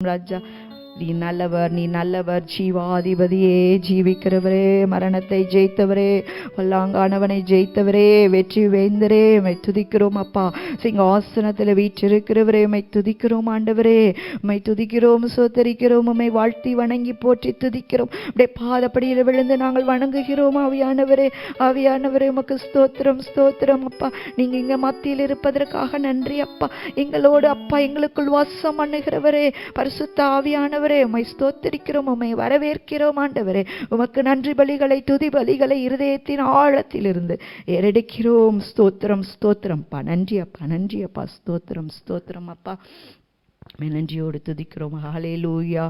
ராஜா, நீ நல்லவர், நீ நல்லவர். ஜீவாதிபதியே, ஜீவிக்கிறவரே, மரணத்தை ஜெயித்தவரே, வல்லாங்கானவனை ஜெயித்தவரே, வெற்றி வேந்தரே, மை துதிக்கிறோம் அப்பா. சிங்காசனத்தில் வீற்றிருக்கிறவரே, மை துதிக்கிறோம் ஆண்டவரே, மை துதிக்கிறோம், சோத்தரிக்கிறோம், உம்மை வாழ்த்தி வணங்கி போற்றி துதிக்கிறோம். அப்படியே பாதப்படியில் விழுந்து நாங்கள் வணங்குகிறோம். ஆவியானவரே, ஆவியானவரே, உமக்கு ஸ்தோத்திரம், ஸ்தோத்திரம் அப்பா. நீங்க இங்க மத்தியில் இருப்பதற்காக நன்றி அப்பா. எங்களோடு அப்பா, எங்களுக்குள் வாசம் பண்ணுகிறவரே, பரிசுத்த ஆவியானவரே, உம்மை ஸ்தோத்திரிக்கிறோம், உம்மை வரவேற்கிறோம் ஆண்டவரே. உமக்கு நன்றி பலிகளை, துதி பலிகளை இருதயத்தின் ஆழத்திலிருந்து ஏறெடுக்கிறோம். ஸ்தோத்திரம், ஸ்தோத்திரம் அப்பா. நன்றி அப்பா, நன்றி அப்பா. ஸ்தோத்திரம், ஸ்தோத்திரம் அப்பா. நன்றியோடு துதிக்கிறோம். ஹல்லேலூயா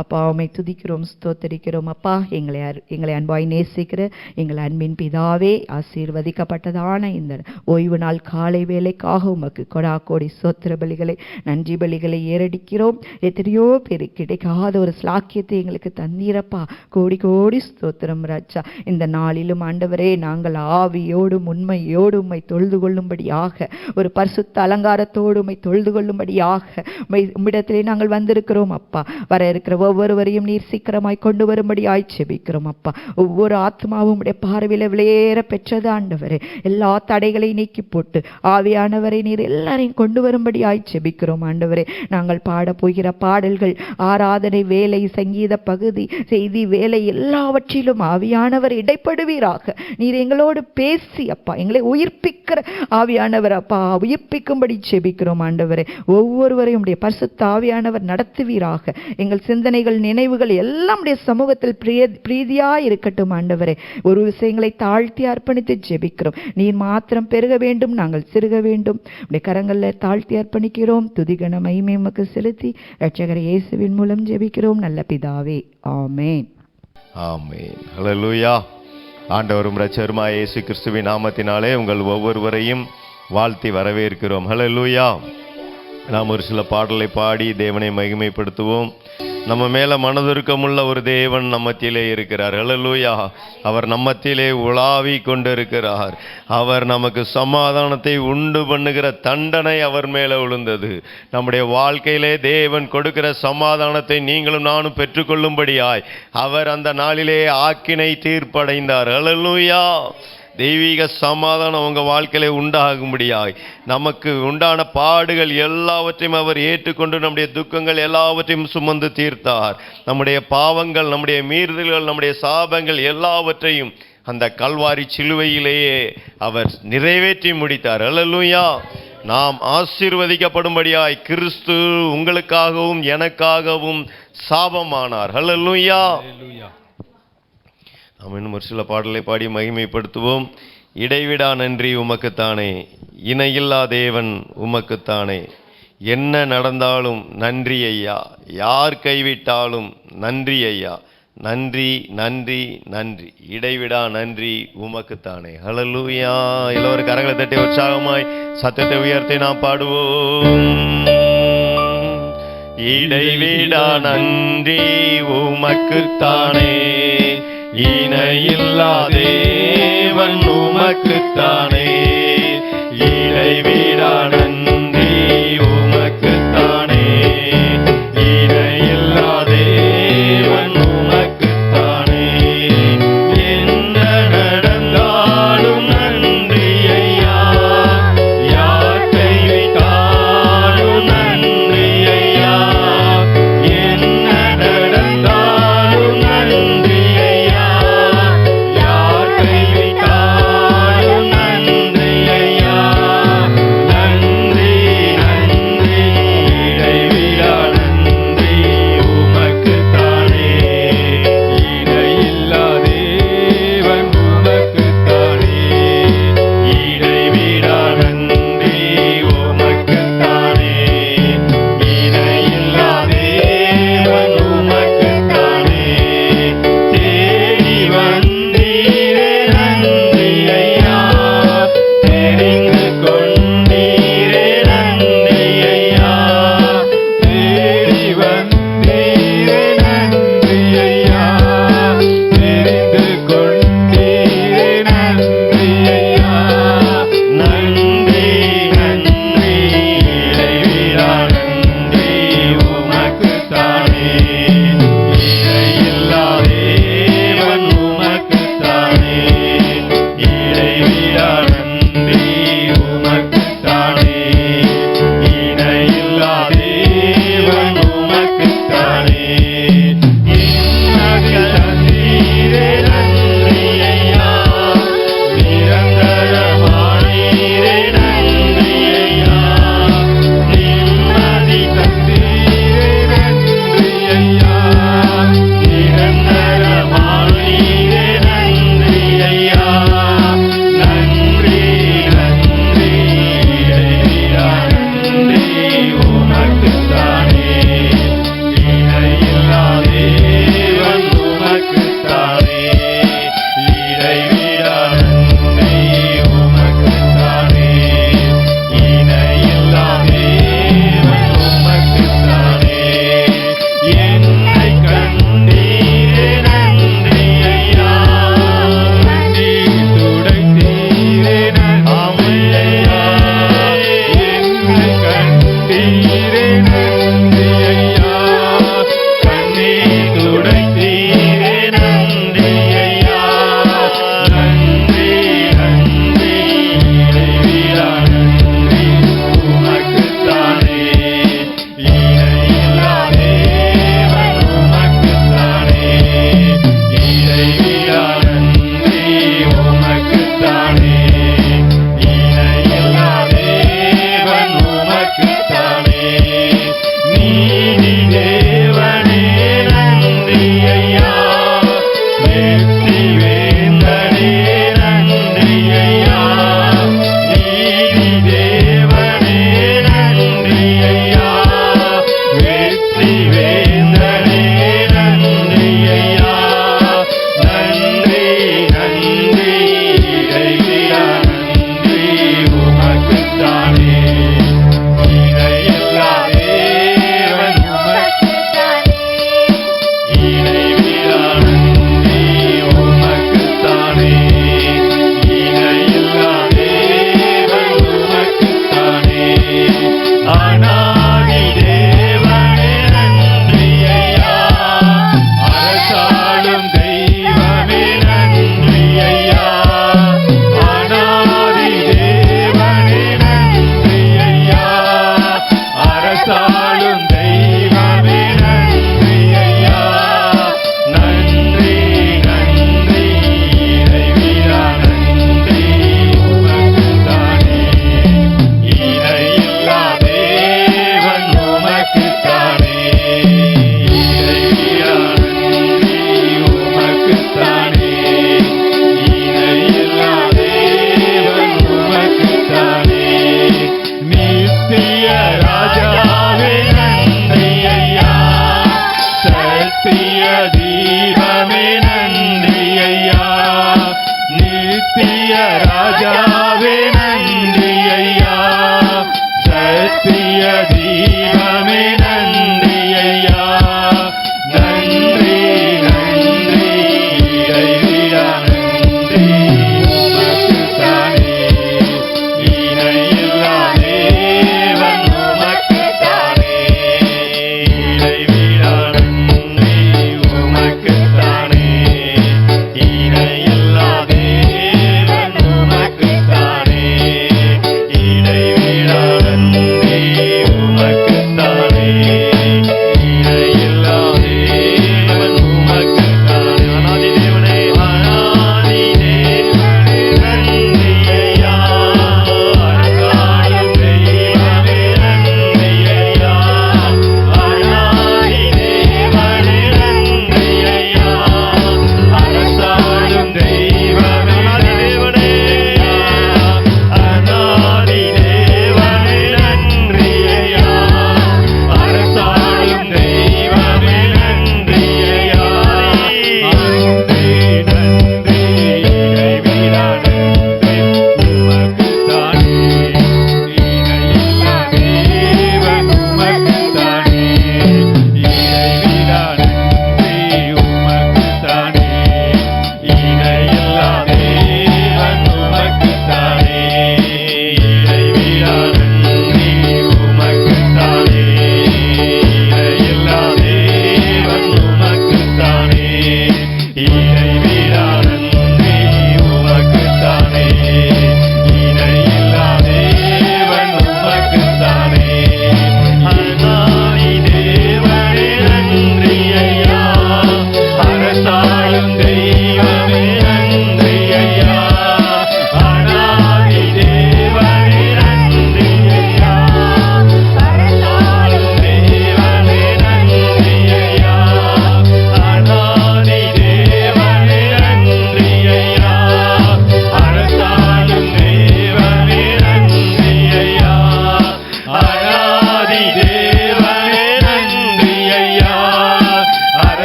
அப்பா, உம்மை துதிக்கிறோம், ஸ்தோத்தரிக்கிறோம் அப்பா. எங்களை அன்பாய் நேசிக்கிற எங்கள் அன்பின் பிதாவே, ஆசீர்வதிக்கப்பட்டதான இந்த ஓய்வு நாள் காலை வேலைக்காக உமக்கு கொடாக்கோடி ஸ்தோத்திர பலிகளை, நன்றி பலிகளை ஏறடிக்கிறோம். எத்தனையோ பேருக்கு கிடைக்காத ஒரு ஸ்லாக்கியத்தை எங்களுக்கு தந்தீரப்பா. கோடி கோடி ஸ்தோத்திரம் ராஜா. இந்த நாளிலும் ஆண்டவரே, நாங்கள் ஆவியோடும் உண்மையோடு உம்மை தொழுது கொள்ளும்படியாக, ஒரு பரிசுத்த அலங்காரத்தோடு உம்மை தொழுது கொள்ளும்படியாக உம்மிடத்திலே நாங்கள் வந்திருக்கிறோம் அப்பா. வர இருக்கிற ஒவ்வொருவரையும் நீர் சீக்கிரமாய் கொண்டு வரும்படி ஆய்ச்சபிக்கிறோம் அப்பா. ஒவ்வொரு ஆத்மாவும் உடைய பார்வையில விளையேற பெற்றது ஆண்டவரே. எல்லா தடைகளை நீக்கி போட்டு ஆவியானவரை நீர் எல்லாரையும் கொண்டு வரும்படி ஆய்ச்சபிக்கிறோம் ஆண்டவரே. நாங்கள் பாட போகிற பாடல்கள், ஆராதனை வேலை, சங்கீத பகுதி, செய்தி வேலை, எல்லாவற்றிலும் ஆவியானவர் இடைப்படுவீராக. நீர் எங்களோடு பேசி அப்பா, எங்களை உயிர்ப்பிக்கிற ஆவியானவர் அப்பா, உயிர்ப்பிக்கும்படி செபிக்கிறோம் ஆண்டவரே. ஒவ்வொருவரையும் பரிசுத்த ஆவியானவர் நடத்துவீராக. எங்கள் சிந்தனைகள், நினைவுகள் எல்லாம் உடைய சமூகத்தில் பிரீதியாய் இருக்கட்டும் ஆண்டவரே. ஒரு விஷயங்களை தாழ்த்தி அர்ப்பணித்து ஜெபிக்கிறோம். நீர் மாத்திரம் பெருக வேண்டும், நாங்கள் சிறுக வேண்டும். உடைய கரங்களில் தாழ்த்தி அர்ப்பணிக்கிறோம். துதிகன மகிமை உமக்கு செலுத்தி இரட்சகர் இயேசுவின் மூலம் ஜெபிக்கிறோம் நல்ல பிதாவே. ஆமென், ஆமென். ஹல்லேலூயா. ஆண்டவரும் இரட்சகருமாய் இயேசு கிறிஸ்துவின் நாமத்தினாலே உங்கள் ஒவ்வொருவரையும் வாழ்த்தி வரவேற்கிறோம். ஹல்லேலூயா. நாம் ஒரு சில பாடலை பாடி தேவனை மகிமைப்படுத்துவோம். நம்ம மேலே மனதுருக்கமுள்ள ஒரு தேவன் நம்மத்திலே இருக்கிறார். ஹல்லேலூயா. அவர் நம்மத்திலே உலாவி கொண்டிருக்கிறார். அவர் நமக்கு சமாதானத்தை உண்டு பண்ணுகிற தண்டனை அவர் மேலே விழுந்தது. நம்முடைய வாழ்க்கையிலே தேவன் கொடுக்கிற சமாதானத்தை நீங்களும் நானும் பெற்றுக்கொள்ளும்படியாய் அவர் அந்த நாளிலே ஆக்கினை தீர்ப்படைந்தார். ஹல்லேலூயா. தெய்வீக சமாதானம் உங்கள் வாழ்க்கையிலே உண்டாகும்படியாய் நமக்கு உண்டான பாடுகள் எல்லாவற்றையும் அவர் ஏற்றுக்கொண்டு நம்முடைய துக்கங்கள் எல்லாவற்றையும் சுமந்து தீர்த்தார். நம்முடைய பாவங்கள், நம்முடைய மீறுதல்கள், நம்முடைய சாபங்கள் எல்லாவற்றையும் அந்த கல்வாரி சிலுவையிலேயே அவர் நிறைவேற்றி முடித்தார். ஹல்லேலூயா. நாம் ஆசீர்வதிக்கப்படும்படியாய் கிறிஸ்து உங்களுக்காகவும் எனக்காகவும் சாபமானார். ஹல்லேலூயா. நாம் இன்னும் ஒரு சில பாடலை பாடி மகிமைப்படுத்துவோம். இடைவிடா நன்றி உமக்குத்தானே, இணையில்லா தேவன் உமக்குத்தானே. என்ன நடந்தாலும் நன்றி ஐயா, யார் கைவிட்டாலும் நன்றி ஐயா. நன்றி, நன்றி, நன்றி, இடைவிடா நன்றி உமக்குத்தானே. ஹல்லேலூயா. எல்லோரும் கரங்களை தட்டி உற்சாகமாய் சத்தத்தை உயர்த்தி நாம் பாடுவோம். இடைவிடா நன்றி உமக்குத்தானே, இணையில்லா தேவன் உமக்குத்தானே. இடைவிடா நன்றி உமக்குத்தானே, இணையில்லா தேவன் உமக்குத்தானே. என்ன நடந்தாலும் நன்றி ஐயா, யார் கைவிட்டாலும் நன்றி ஐயா. என்ன நடந்தாலும் நன்றி ஐயா, யார் கைவிட்டாலும் நன்றி ஐயா. நன்றி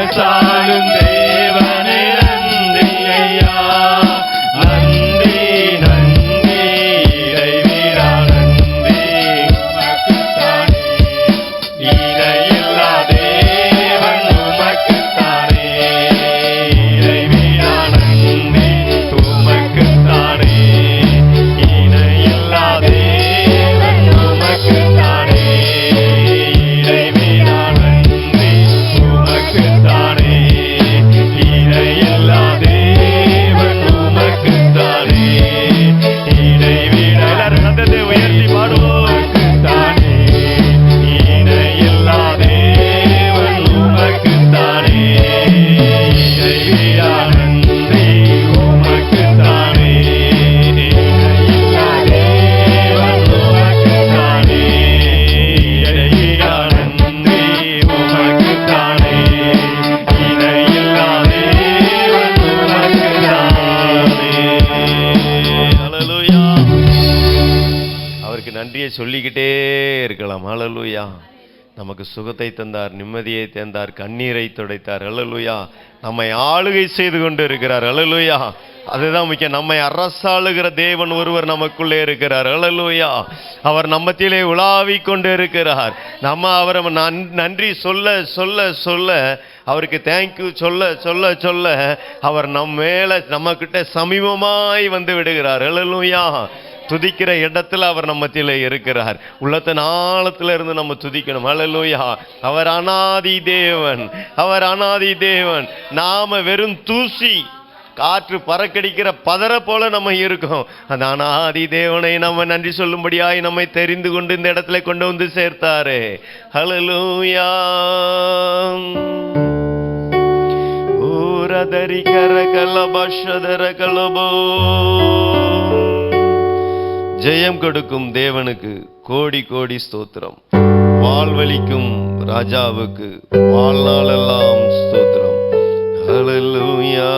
அரசாளும் தேவனே நன்றி ஐயா, நன்றி நன்றி இறைவா நன்றி உமக்குத்தானே, இணையில்லா தேவன் உமக்குத்தானே, இறைவா நன்றி உமக்குத்தானே, இணையில்லா தேவன் உமக்குத்தானே, இறைவா நன்றி உமக்குத்தானே, இணையில்லா தேவன் உமக்குத்தானே, இறைவா எல்லாரும் சத்தத்தை உயர்த்தி பாடுவோம். தானே இணையில்லா தேவன் உமக்குத்தானே, இறைவா நன்றி உமக்குத்தானே, இணையில்லா தேவன் உமக்குத்தானே, இறைவா நன்றி உமக்குத்தானே, இணையில்லா தேவன் உமக்குத்தானே. ஹல்லேலூயா. அவருக்கு நன்றியை சொல்லிக்கிட்டே இருக்கலாம். ஹல்லேலூயா. நமக்கு சுகத்தை தந்தார், நிம்மதியை தந்தார், கண்ணீரை துடைத்தார். ஹல்லேலூயா. நம்மை ஆளுகை செய்து கொண்டு இருக்கிறார். ஹல்லேலூயா. அதுதான் முக்கியம். நம்மை அரசாளுகிற தேவன் ஒருவர் நமக்குள்ளே இருக்கிறார். ஹல்லேலூயா. அவர் நம்மத்திலே உலாவிக் கொண்டு இருக்கிறார். நம்ம அவரை நன்றி சொல்ல சொல்ல சொல்ல, அவருக்கு தேங்க்யூ சொல்ல சொல்ல சொல்ல, அவர் நம்ம மேல நம்ம கிட்ட சமீபமாய் வந்து விடுகிறார். ஹல்லேலூயா. துதிக்கிற இடத்துல அவர் நம்மத்திலே இருக்கிறார். உள்ளத்தின் ஆழத்துல இருந்து நம்ம துதிக்கணும். ஹல்லேலூயா. அவர் அனாதி தேவன், அவர் அனாதி தேவன். நாம வெறும் தூசி, காற்று பறக்கடிக்கிற பதற போல நம்ம இருக்கோம். அந்த அனாதி தேவனை நம்ம நன்றி சொல்லும்படியாய் நம்மை தெரிந்து கொண்டு இந்த இடத்துல கொண்டு வந்து சேர்த்தாரு. ஹல்லேலூயா. ஊரதரி கரகலபஷதர கலபோ. ஜெயம் கொடுக்கும் தேவனுக்கு கோடி கோடி ஸ்தோத்திரம். வாழ்வளிக்கும் ராஜாவுக்கு வாழ்நாளெல்லாம் ஸ்தோத்திரம். ஹல்லேலூயா.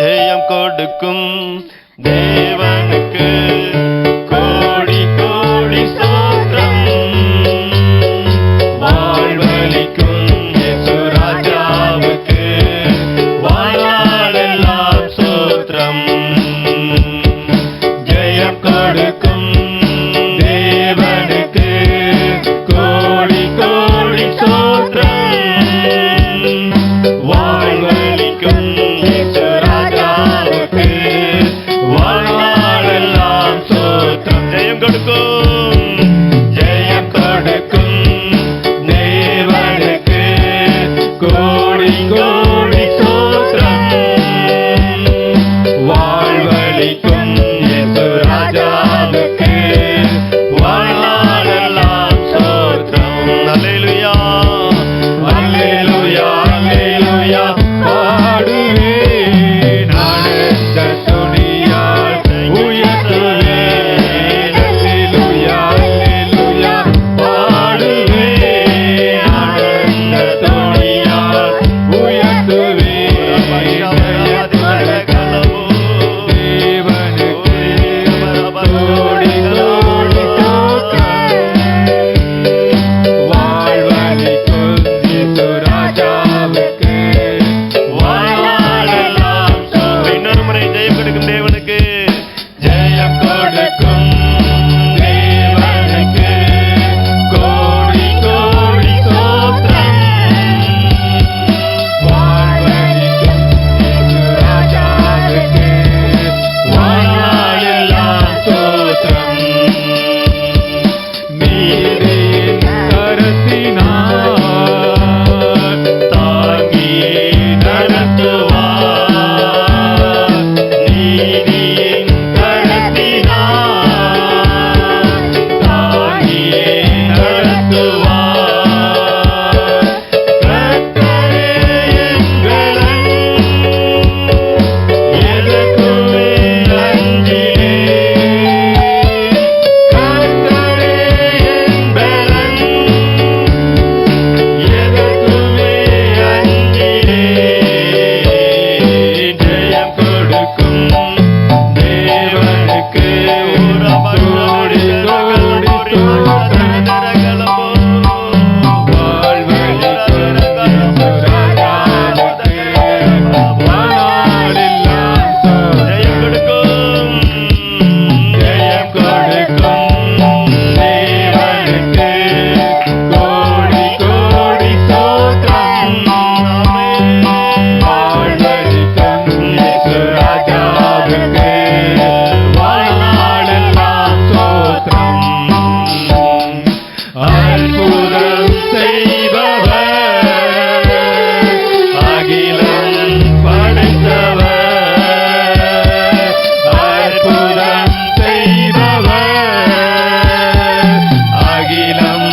ஜெயம் கொடுக்கும் தேவனுக்கு கோடி கோடி ஸ்தோத்திரம். வாழ்வளிக்கும் இயேசு ராஜாவுக்கு வாழ்நாளெல்லாம் ஸ்தோத்திரம். ஜெயம் கொடுக்கும் தேவனுக்கு கோடி கோடி ஸ்தோத்திரம். வாழ்வளிக்கும் இயேசு ராஜாவுக்கு வாழ்நாளெல்லாம் ஸ்தோத்திரம். அற்புதம் செய்பவர், அகிலம் படைத்தவர், அற்புதம் செய்பவர், அகிலம்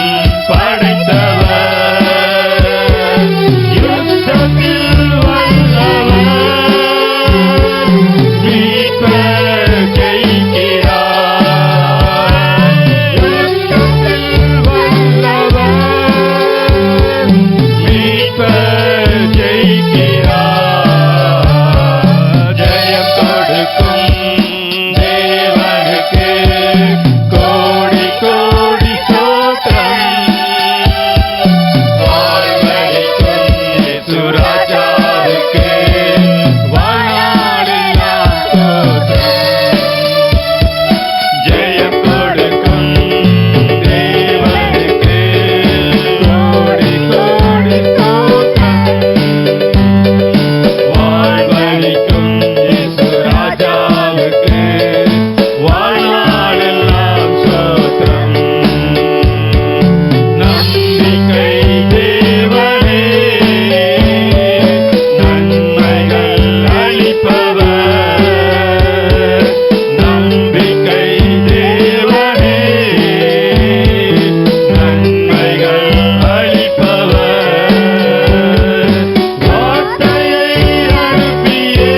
படைத்தவர், யுத்தத்தில் வல்லவர், மீட்பர் ஜெயிக்கிறார், யுத்தத்தில் வல்லவர், மீட்பர் ஜெயிக்கிறார், ஜெயம் கொடுக்கும் தேவனுக்கு கோடி கோடி ஸ்தோத்திரம், வாழ்வளிக்கும் இயேசு ராஜாவுக்கு வாழ்நாளெல்லாம் ஸ்தோத்திரம், ஜெயம் கொடுக்கும் தேவனுக்கு கோடி கோடி ஸ்தோத்திரம், வாழ்வளிக்கும் இயேசு ராஜாவுக்கு வாழ்நாளெல்லாம் ஸ்தோத்திரம், நம்பிக்கை தேவனே, நன்மைகள் அளிப்பவர், நம்பிக்கை தேவனே, நன்மைகள் அளிப்பவர், வார்த்தையை அனுப்பியே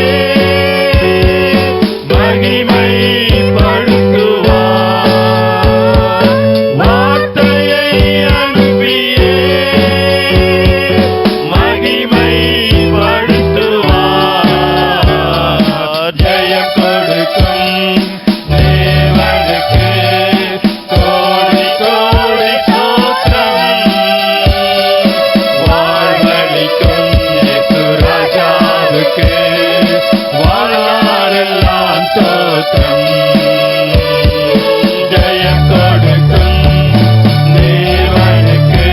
மகிமைப்படுத்துவார், வார்த்தையை அனுப்பியே மகிமைப்படுத்துவார், ஜெயம் கொடுக்கும் தேவனுக்கு கோடி கோடி ஸ்தோத்திரம், வாழ்வளிக்கும் இயேசு ராஜாவுக்கு வாழ்நாளெல்லாம் ஸ்தோத்திரம், ஜெயம் கொடுக்கும் தேவனுக்கு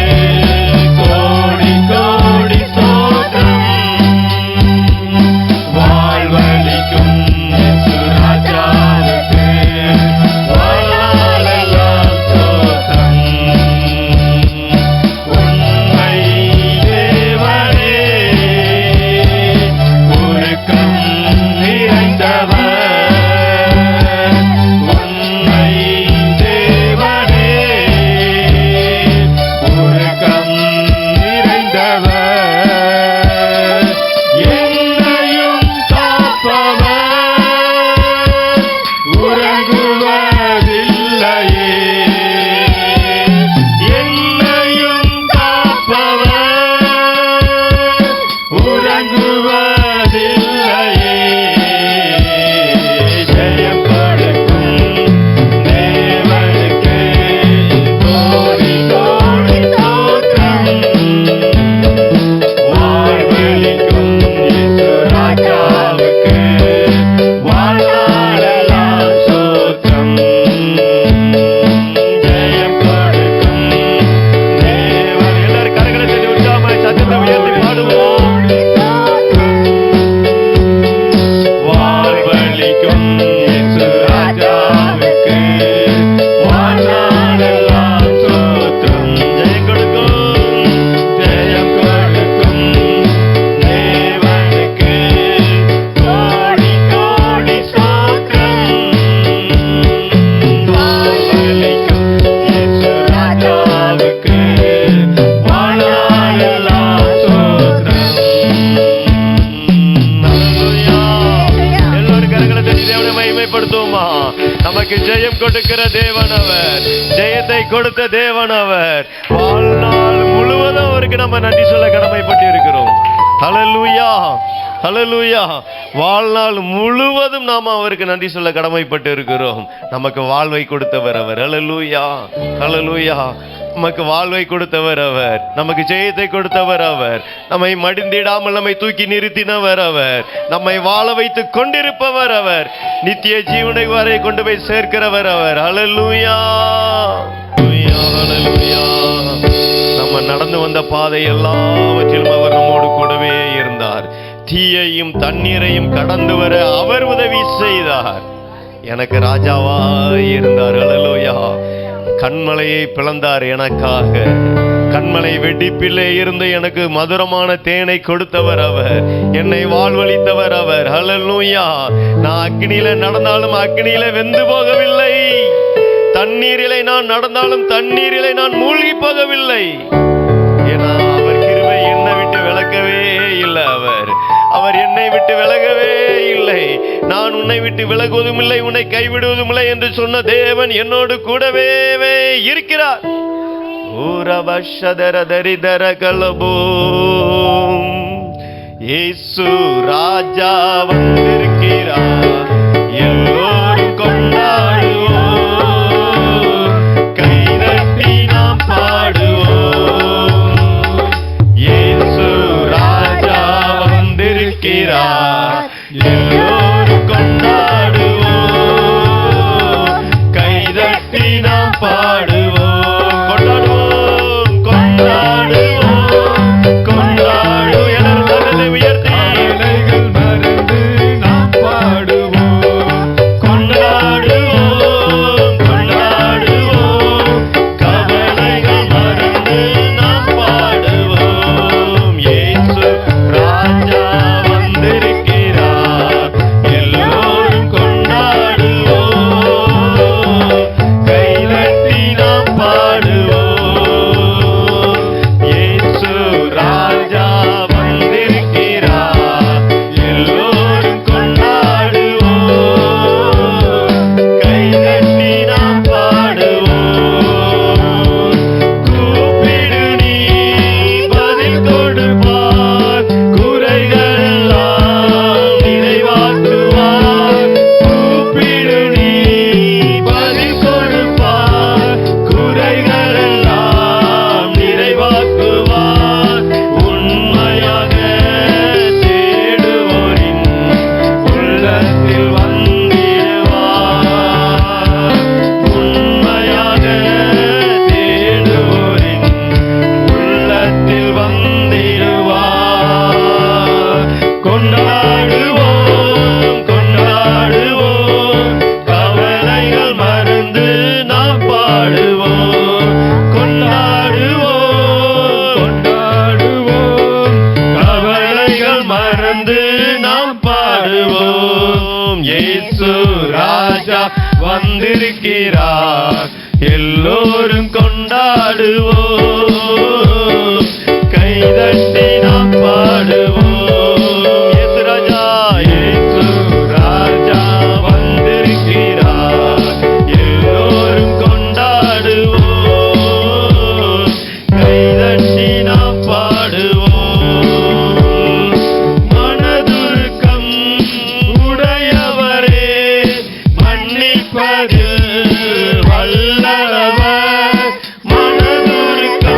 கோடி கோடி ஸ்தோத்திரம், வாழ்வளிக்கும் இயேசு ராஜாவுக்கு வாழ்நாளெல்லாம் ஸ்தோத்திரம், உண்மை தேவனே, உருக்கம் நிறைந்தவர், உண்மை தேவனே, உருக்கம் நிறைந்தவர், என்னையும் காப்பவர், உறங்குவதில்லையே, என்னையும் காப்பவர், உறங்குவதில்லையே, ஜெயம் கொடுக்கும் தேவனுக்கு கோடி கோடி ஸ்தோத்திரம், வாழ்வளிக்கும் இயேசு ராஜாவுக்கு வாழ்நாளெல்லாம் ஸ்தோத்திரம், ஜெயம் கொடுக்கும் தேவன். எல்லாரும் கரங்களை தட்டி உற்சாகமாய் சத்தத்தை உயர்த்தி பாடுவோம், வாழ்வளிக்கும் இயேசு ராஜாவுக்கு வாழ்நாளெல்லாம் ஸ்தோத்திரம், ஜெயம் கொடுக்கும், ஜெயம் கொடுக்கும் தேவனுக்கு கோடி கோடி ஸ்தோத்திரம், வாழ்வளிக்கும் இயேசு ராஜாவுக்கு வாழ்நாளெல்லாம் ஸ்தோத்திரம். ஹல்லேலூயா. எல்லோரும் கரங்களை தட்டி தேவனை மகிமைப்படுத்துவோமா? நமக்கு ஜெயம் கொடுக்கிற தேவன் அவர், ஜெயத்தை கொடுத்த தேவன் அவர், வாழ்நாள் முழுவதும் அவருக்கு நம்ம நன்றி சொல்ல கடமைப்பட்டு இருக்கிறோம். ஹல்லேலூயா, ஹல்லேலூயா. வாழ்நாள் முழுவதும் நாம் அவருக்கு நன்றி சொல்ல கடமைப்பட்டு இருக்கிறோம். நமக்கு வாழ்வை கொடுத்தவர் அவர். ஹல்லேலூயா, ஹல்லேலூயா. நமக்கு வாழ்வை கொடுத்தவர் அவர், நமக்கு ஜெயத்தை கொடுத்தவர் அவர், நம்மை மடிந்திடாமல் நம்மை தூக்கி நிறுத்தினவர் அவர், நம்மை வாழ வைத்து கொண்டிருப்பவர் அவர், நித்திய ஜீவனை வரை கொண்டு போய் சேர்க்கிறவர் அவர். ஹல்லேலூயா, ஹல்லேலூயா. நம்ம நடந்து வந்த பாதை எல்லாவற்றிலும் அவர் நம்மோடு கூடவே இருந்தார். தீயையும் தண்ணீரையும் கடந்து வர அவர் உதவி செய்தார். எனக்கு ராஜாவா இருந்தார். ஹல்லேலூயா. கண்மலையை பிளந்தார் எனக்காக. கண்மலை வெடிப்பிலே இருந்து எனக்கு மதுரமான தேனை கொடுத்தவர் அவர். என்னை வாழ்வளித்தவர் அவர். ஹல்லேலூயா. நான் அக்னியில நடந்தாலும் அக்னியில வெந்து போகவில்லை. தண்ணீரிலே நான் நடந்தாலும் தண்ணீரிலே நான் மூழ்கி போகவில்லை. ஏன்னா அவர் கிருபை என்னை விட்டு விலகவே இல்லை. அவர் என்னை விட்டு விலகவே இல்லை. நான் உன்னை விட்டு விலகுவதும் இல்லை, உன்னை கைவிடுவதும் இல்லை என்று சொன்ன தேவன் என்னோடு கூடவே இருக்கிறார். இயேசு ராஜா வந்திருக்கிறார். எல்லோரும் கொண்டாடுவோம், கைதட்டி நாம் பாடுவோம். இயேசு ராஜா வந்திருக்கிறார். எல்லோரும் கொண்டாடுவோம், கைதட்டி நாம் பாடுவோம். வந்திருக்கிறார். எல்லோரும் கொண்டாடுவோம், கைதட்டி நாம் பாடுவோம். இயேசு ராஜா, இயேசு ராஜா வந்திருக்கிறார். எல்லோரும் கொண்டாடுவோம், கைதட்டி நாம் பாடுவோம். மனதுருக்கம் உடையவரே, மன்னிப்பதில் வல்லவர். மனதுருக்கம்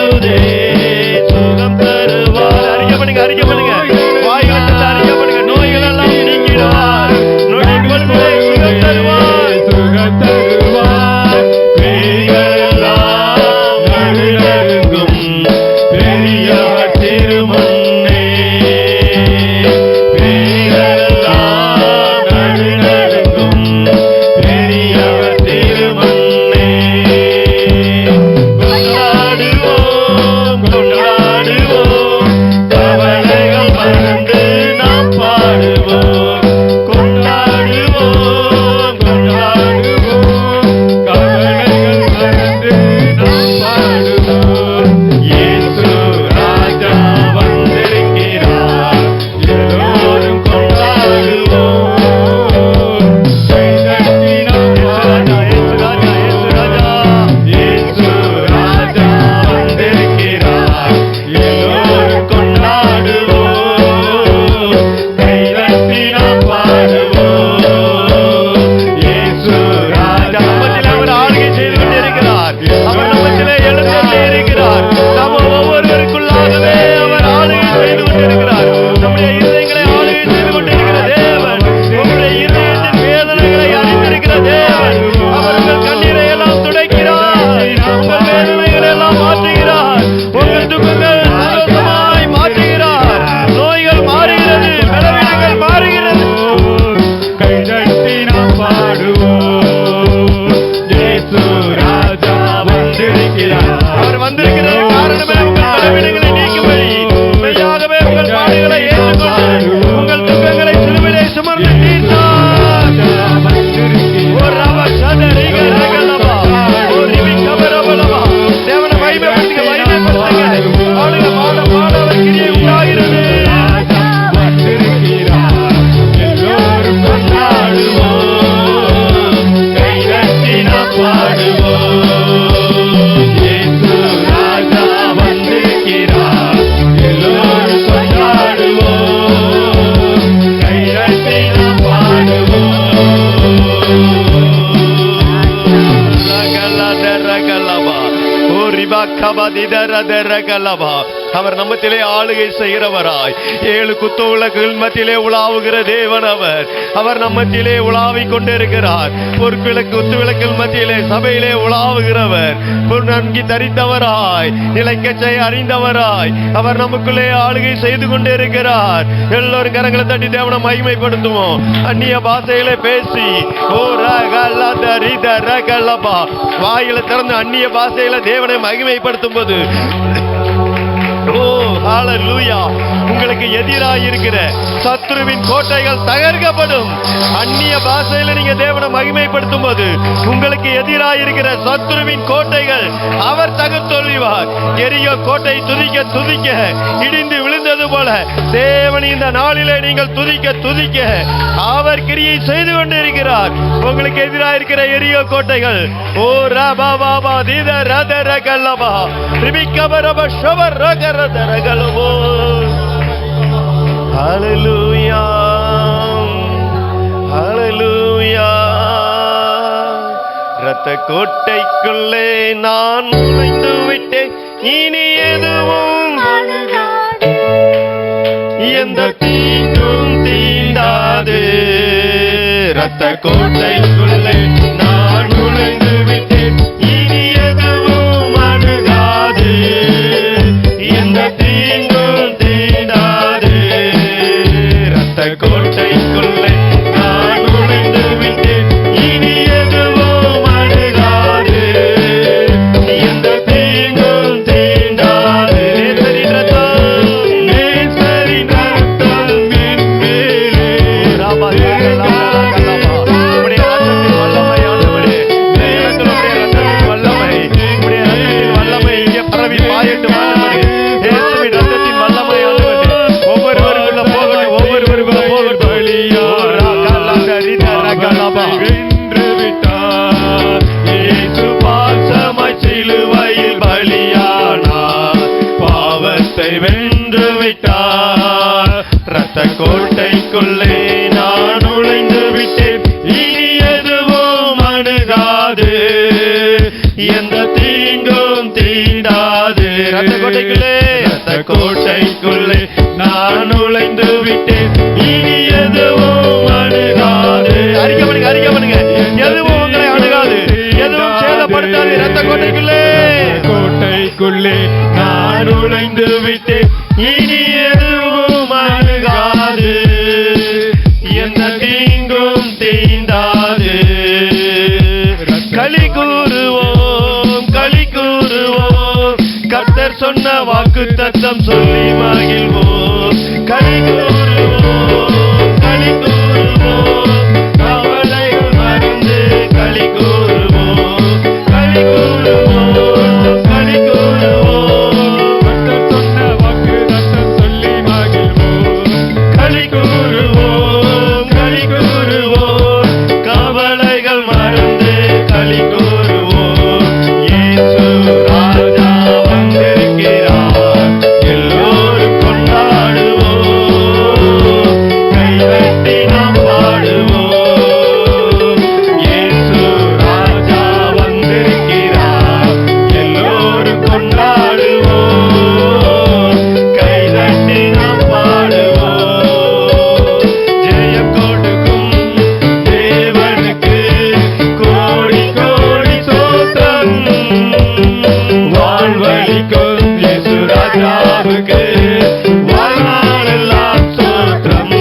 மாறுதே, சுகம் தருவார். அறிக்கை பண்ணுங்க, அறிக்கை பண்ணுங்க, வாய்களை தந்து அறிக்கை பண்ணுங்க. நோய்கள் எல்லாம் நீங்கிடுவார், நொடிக்குள்ளே சுகம் தருவார், சுகம் தருவார். பேய்கள் எல்லாம் நடுநடுங்கும், பெரியவர் திருமுன்னே. பேய்கள் எல்லாம் நடுநடுங்கும், பெரியவர் திருமுன்னே. கொண்டாடுவோம், கொண்டாடுவோம், கவலைகள் மறந்து நாம் பாடுவோம். கொண்டாடுவோம், கொண்டாடுவோம், கவலைகள் மறந்து நாம் பாடுவோம். இயேசு ராஜா வந்திருக்கிறார், எல்லோரும் கொண்டாடுவோம். கைதட்டி நாம் ராஜா, இயேசு ராஜா, இயேசு ராஜா, இயேசு ராஜா வந்திருக்கிறார், எல்லோரும் கொண்டாடுவோம். கைதட்டி நாம் பாடுவோம். இயேசு ராஜா நம்மத்திலே அவர் ஆளுகை செய்து கொண்டிருக்கிறார். அவர் நம்மத்திலே எழுந்தருளி இருக்கிறார். நம்ம ஒவ்வொருவருக்குள்ளாகவே அவர் ஆளுகை செய்து கொண்டிருக்கிறார். நம்முடைய இதயங்களை ஆளுகை செய்து கொண்டிருக்கிற தேவன், உங்களுடைய இதயத்தின் வேதனைகளை அறிந்திருக்கிற தேவன். அவர் உங்கள் கண்ணீரை எல்லாம் துடைக்கிறார், உங்கள் வேதனைகளை எல்லாம் மாற்றுகிறார், உங்கள் துக்கங்கள் சந்தோஷமாய் மாற்றுகிறார். நோய்கள் மாறுகிறது, பலவீனங்கள் மாறுகிறது. கைதட்டி நாம் பாடுவோம். இயேசு ராஜா வந்திருக்கிறார். அவர் வந்திருக்கிறது காரணமே உங்கள் பலவீனங்களை நீக்கும்படி. மெய்யாகவே உங்கள் பாடுகளை ஏற்றுக்கொண்டு உங்கள் துக்கங்களை சிலுவையிலே சுமந்து தீர்த்தார். ஒரு ரவ சதரிக ரகலவா, ஒரு ரிவிக்க வரவலவா. தேவனை மகிமைப்படுத்துங்க, மகிமைப்படுத்துங்க. பாடுங்க, பாட பாட அவர் கிரியை உண்டாகிறது. வந்திருக்கிறார், எல்லோரும் கொண்டாடுவோம். கைதட்டி நாம் பாடுவோம். இயேசு ராஜா வந்திருக்கிறார், எல்லோரும் கொண்டாடுவோம். கைதட்டி நாம் பாடுவோம். ரகலதரகலவா, ஓ ரிபக்கபதிதரதரகலவா. அவர் நம்மத்திலே ஆளுகை செய்கிறவராய் 7 குத்து விளக்குகள் மத்தியிலே உலாவுகிற தேவன் அவர். அவர் நம்மத்திலே உலாவிக் கொண்டிருக்கிறார். ஒரு குத்து விளக்கில் மத்தியிலே சபையிலே உலாவுகிறவர், ஒரு நன்கி தரித்தவராய், நிலைக்கச்சை அறிந்தவராய் அவர் நமக்குள்ளே ஆளுகை செய்து கொண்டிருக்கிறார். எல்லோரும் கரங்களை தட்டி தேவனை மகிமைப்படுத்துவோம். அந்நிய பாஷையிலே பேசி, ஓ ரகலதரிதரகலபா, வாயில திறந்து அந்நிய பாஷையில தேவனை மகிமைப்படுத்தும் போது, ஓ ஹalleluya, உங்களுக்கு எதிராக இருக்கிற சத்துருவின் கோட்டைகள் தகர்க்கப்படும். அந்நிய பாஷையில நீங்க தேவனை மகிமைப்படுத்தும் போது உங்களுக்கு எதிராக இருக்கிற சத்துருவின் கோட்டைகள் அவர் தகர்த்தொழிவார். எரியோ கோட்டை துதிக்க துதிக்க இடிந்து விழுந்தது போல தேவன் இந்த நாளிலே நீங்கள் துதிக்க துதிக்க அவர் கிரியை செய்து கொண்டிருக்கிறார். உங்களுக்கு எதிராக இருக்கிற எரியோ கோட்டைகள், ஓ ரபா பாபா தீத ரதரகலபா ரிபிக்கபரப ஷவர் ரகரதரகலவோ. ஹalleluya, ஹalleluya. இரத்த கோட்டைக்குள்ளே நான் நுழைந்து விட்டேன், இனி எதுவும் எந்த தீங்கும் தீண்டாது. இரத்த கோட்டைக்குள்ளே நான் நுழைந்து விட்டேன், இனி எதுவும் அணுகாது, எந்த தீங்கும் தீண்டாது. இரத்த கோட்டைக்குள்ளே நான் நுழைந்து விட்டேன், இனி எதுவும் அணுகாது, எந்த தீங்கும் தீண்டாது. நேசரின் ரத்தம் என் மேலே, வென்று விட்டார். இயேசு பாசமாய் சிலுவையில் பலியானார், பாவத்தை வென்று விட்டார். இரத்த கோட்டைக்குள்ளே நான் நுழைந்து விட்டேன், இனி எதுவும் அணுகாது, எந்த தீங்கும் தீண்டாது. ரத்த கோட்டைக்குள்ளே, ரத்த கோட்டைக்குள்ளே நான் நுழைந்து விட்டேன், இனி எதுவும் அணுகாது. அறிக்கை பண்ணுங்க, அறிக்கை பண்ணுங்க. எதுவும் உங்களை அணுகாது, எதுவும் சேதப்படுத்தாது. ரத்த கோட்டைக்குள்ளே, கோட்டைக்குள்ளே நான் நுழைந்து விட்டேன், இனி எதுவும் அணுகாது, எந்த தீங்கும் தீண்டாது. களி கூறுவோம், களி கூறுவோம், கர்த்தர் சொன்ன வாக்கு தத்தம் சொல்லி மகிழ்வோம். களி கூறுவோம், களி கூறுவோம், கவலைகள் மறந்து களி கூறுவோம், களி கூறுவோம், களி கூறுவோம், கர்த்தர் சொன்ன வாக்கு தத்தம் சொல்லி மகிழ்வோம். களி கூறுவோம், களி கூறுவோம், கவலைகள் மறந்து களி கூறுவோம். இயேசு ராஜா வந்திருக்கிறார், எல்லோரும் கொண்டாடுவோம், கைதட்டி நாம் பாடுவோம். இயேசு ராஜா வந்திருக்கிறார், எல்லோரும் கொண்டாடுவோம், கைதட்டி நாம் பாடுவோம். ஜெயம் கொடுக்கும் தேவனுக்கு கோடி கோடி சோத்திரம், வாழ்வழிக்கும் இயேசு ராஜாவுக்கு வாழ்நாளெல்லாம் சோத்திரம்.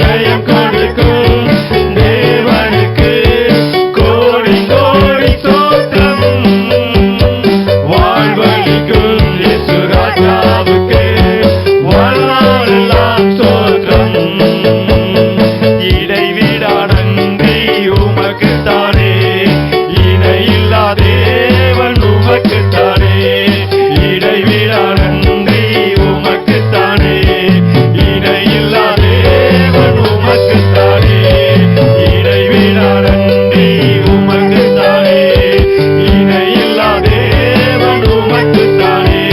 ஜெயம் கொடுக்கும் தேவனுக்கு கோடி கோடி சோத்திரம், வாழ்வழிக்கும் இயேசு ராஜாவுக்கு வாழ்நாளெல்லாம் சோத்திரம். இடைவிடா நன்றி உமக்குத்தானே, இணையில்லா தேவன் உமக்குத்தானே. இடைவிடா நன்றி உமக்குத்தானே, இணையில்லா தேவன் உமக்குத்தானே. இடைவிடா நன்றி உமக்குத்தானே, இணையில்லா தேவன் உமக்குத்தானே.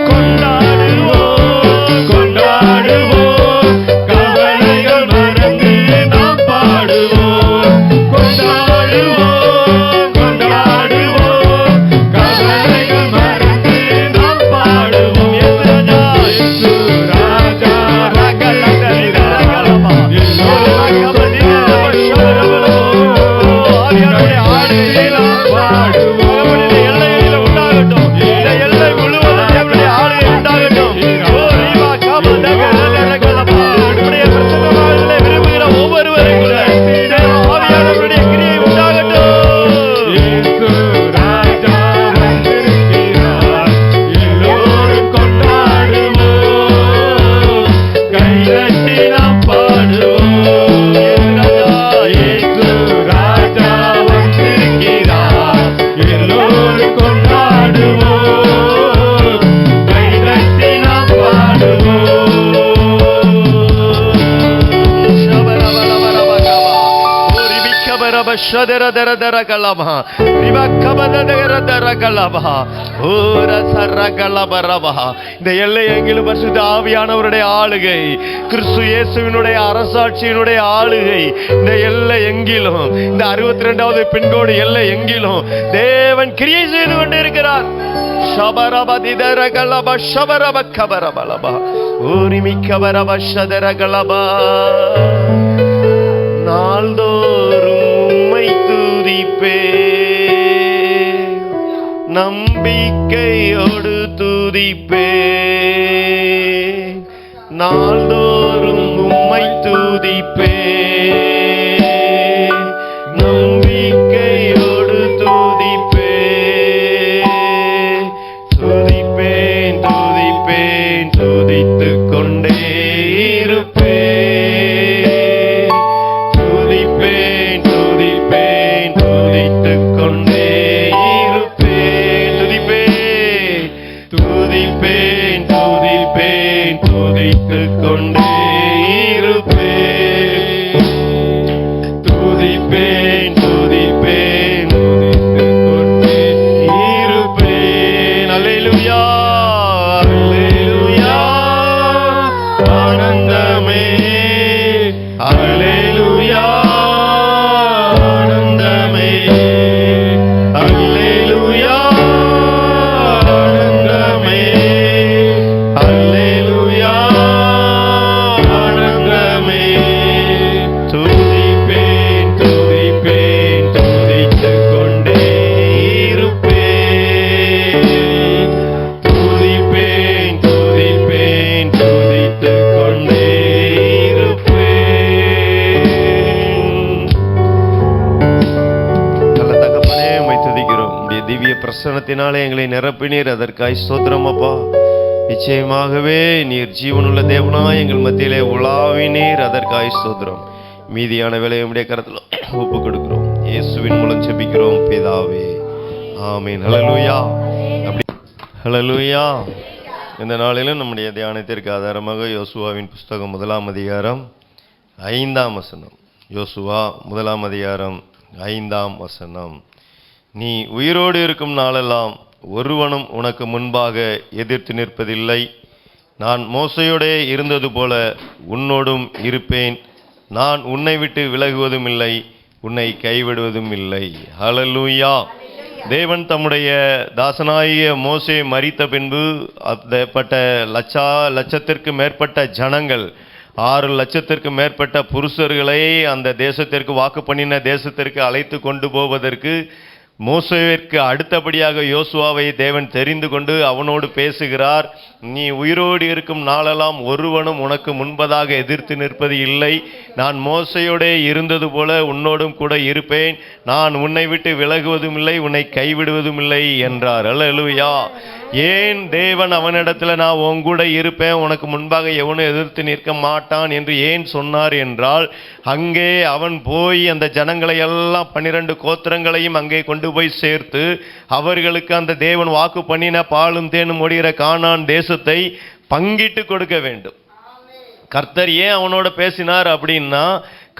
கொண்டாடுவோம், கொண்டாடுவோம், கவலைகள் மறந்து நாம் பாடுவோம். கொண்டாடுவோம், கொண்டாடுவோம், கவலைகள் மறந்து நாம் பாடுவோம். இயேசு ராஜா, ரகலகலமா, எல்லோரும் ஆவியானவருடைய ஆளுகையை நாம் பாடுவோம். நம்முடைய எல்லைகளில் உண்டாகட்டும், இந்த எல்லை முழுவதும் நம்முடைய ஆளுகை உண்டாகட்டும். ஓ ரீவா காபதக ரகலகலமா, நம்முடைய பிரசன்னமானதை விரும்புகிற ஒவ்வொருவருக்குள்ள தேவ ஆவியானவருடைய கிரியை உண்டாகட்டும். இயேசு ராஜா வந்திருக்கிறார், எல்லோரும் கொண்டாடுவோம், கைதட்டி நாம் பாடுவோம். இயேசு ராஜா வந்திருக்கிறார், எல்லோரும் கொண்டாடுவோம், கைதட்டி நாம் பாடுவோம். ஷபரபரபரபகமா, ஓரிபிக்கபரப ஷதரதரதரகலமா, ரிபக்கபததரதரகலமா, ஓரசரகலபரபா. இந்த எல்லை எங்கிலும் பரிசுத்த ஆவியானவருடைய ஆளுகை, கிறிஸ்து இயேசுவினுடைய அரசாட்சியினுடைய ஆளுகை இந்த எல்லை எங்கிலும், இந்த 62வது பின்கோடு எல்லை எங்கிலும் தேவன் கிரியை செய்து கொண்டிருக்கிறார். ஷபரபதிதரகலப ஷபரபக்கபரபலபா, ஓரிமிக்கபரப ஷதரகலபா. நாள்தோறும் உம்மை துதிப்பேன், நம்பிக்கையோடு துதிப்பேன், நாள்தோறும் உம்மை துதிப்பேன், நம்பிக்கையோடு துதிப்பேன். துதிப்பேன், துதிப்பேன், துதித்துக் கொண்டே இருப்பேன். துதிப்பேன், துதிப்பேன், துதித்துக் கொண்டே இருப்பேன். துதிப்பேன், துதிப்பேன், துதிப்பேன், துதித்துக் கொண்டே இருப்பேன். துதிப்பேன், துதிப்பேன், துதித்துக் கொண்டே இருப்பேன். அல்லேலூயா, அல்லேலூயா, ஆனந்தமே, அல்லேலூயா, ஆனந்தமே, அல்லேலூயா, நாமத்தினாலே எங்களை நிரப்பினீர். அதற்காய் ஸ்தோத்திரம் அப்பா. நிச்சயமாகவே நீர் ஜீவனுள்ள தேவனாய் எங்கள் மத்தியிலே உலாவினீர். அதற்காய் ஸ்தோத்திரம். மீதியான வேலையை உடைய கரத்தில் ஒப்பு கொடுக்கிறோம். இயேசுவின் மூலம் ஜெபிக்கிறோம் பிதாவே, ஆமீன். ஹல்லேலூயா. ஹல்லேலூயா. இந்த நாளிலும் நம்முடைய தியானத்திற்கு ஆதாரமாக யோசுவாவின் புஸ்தகம் 1ஆம் அதிகாரம் 5ஆம் வசனம். யோசுவா 1ஆம் அதிகாரம் 5ஆம் வசனம். நீ உயிரோடு இருக்கும் நாளெல்லாம் ஒருவனும் உனக்கு முன்பாக எதிர்த்து நிற்பதில்லை. நான் மோசையோடே இருந்தது போல உன்னோடும் இருப்பேன். நான் உன்னை விட்டு விலகுவதும் இல்லை, உன்னை கைவிடுவதும் இல்லை. ஹல்லேலூயா. தேவன் தம்முடைய தாசனாகிய மோசே மரித்த பின்பு அப்பட்ட லட்சத்திற்கு மேற்பட்ட ஜனங்கள், 6 லட்சத்திற்கு மேற்பட்ட புருஷர்களை அந்த தேசத்திற்கு வாக்கு பண்ணின தேசத்திற்கு அழைத்து கொண்டு போவதற்கு மோசேவிற்கு அடுத்தபடியாக யோசுவாவை தேவன் தெரிந்து கொண்டு அவனோடு பேசுகிறார். நீ உயிரோடு இருக்கும் நாளெல்லாம் ஒருவனும் உனக்கு முன்பதாக எதிர்த்து நிற்பது இல்லை. நான் மோசையோடே இருந்தது போல உன்னோடும் கூட இருப்பேன். நான் உன்னை விட்டு விலகுவதும் இல்லை, உன்னை கைவிடுவதும் இல்லை என்றார். அல்லேலூயா. ஏன் தேவன் அவனிடத்தில் நான் உன் கூட இருப்பேன், உனக்கு முன்பாக எவனும் எதிர்த்து நிற்க மாட்டான் என்று ஏன் சொன்னார் என்றால், அங்கே அவன் போய் அந்த ஜனங்களை எல்லாம் 12 கோத்திரங்களையும் அங்கே கொண்டு போய் சேர்த்து அவர்களுக்கு அந்த தேவன் வாக்கு பண்ணின பாலும் தேனும் ஓடுகிற கானான் தேசத்தை பங்கிட்டு கொடுக்க வேண்டும். கர்த்தர் ஏன் அவனோட பேசினார் அப்படின்னா,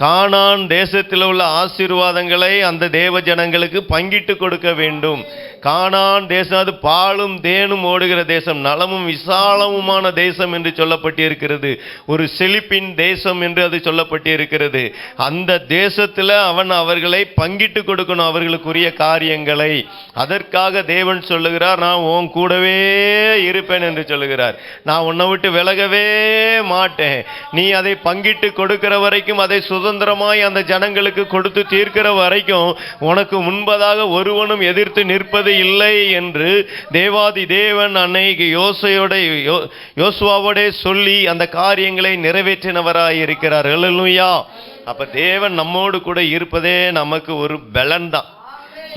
கானான் தேசத்தில் உள்ள ஆசீர்வாதங்களை அந்த தேவ ஜனங்களுக்கு பங்கிட்டு கொடுக்க வேண்டும். கானான் தேசம் அது பாலும் தேனும் ஓடுகிற தேசம், நலமும் விசாலமுமான தேசம் என்று சொல்லப்பட்டிருக்கிறது. ஒரு செழிப்பின் தேசம் என்று அது சொல்லப்பட்டிருக்கிறது. அந்த தேசத்தில் அவன் அவர்களை பங்கிட்டு கொடுக்கணும், அவர்களுக்குரிய காரியங்களை. அதற்காக தேவன் சொல்லுகிறார், நான் உன் கூடவே இருப்பேன் என்று சொல்லுகிறார். நான் உன்னை விட்டு விலகவே மாட்டேன். நீ அதை பங்கிட்டு கொடுக்கிற வரைக்கும், அதை சுதந்திரமாய் அந்த ஜனங்களுக்கு கொடுத்து தீர்க்கிற வரைக்கும் உனக்கு முன்பதாக ஒருவனும் எதிர்த்து நிற்பது இல்லை என்று தேவாதி தேவன் அன்னைக்கு யோசுவாவோட சொல்லி அந்த காரியங்களை நிறைவேற்றினவராய் இருக்கிறார். ஹல்லேலூயா. அப்ப தேவன் நம்மோடு கூட இருப்பதே நமக்கு ஒரு பலன் தான்.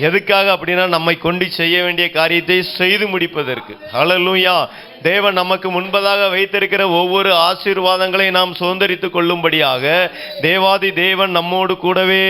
எதுக்காக அப்படின்னா, நம்மை கொண்டு செய்ய வேண்டிய காரியத்தை செய்து முடிப்பதற்கு. ஹல்லேலூயா. தேவன் நமக்கு முன்பதாக வைத்திருக்கிற ஒவ்வொரு ஆசீர்வாதங்களை நாம் சுதந்தரித்துக் கொள்ளும்படியாக தேவாதி தேவன் நம்மோடு கூடவே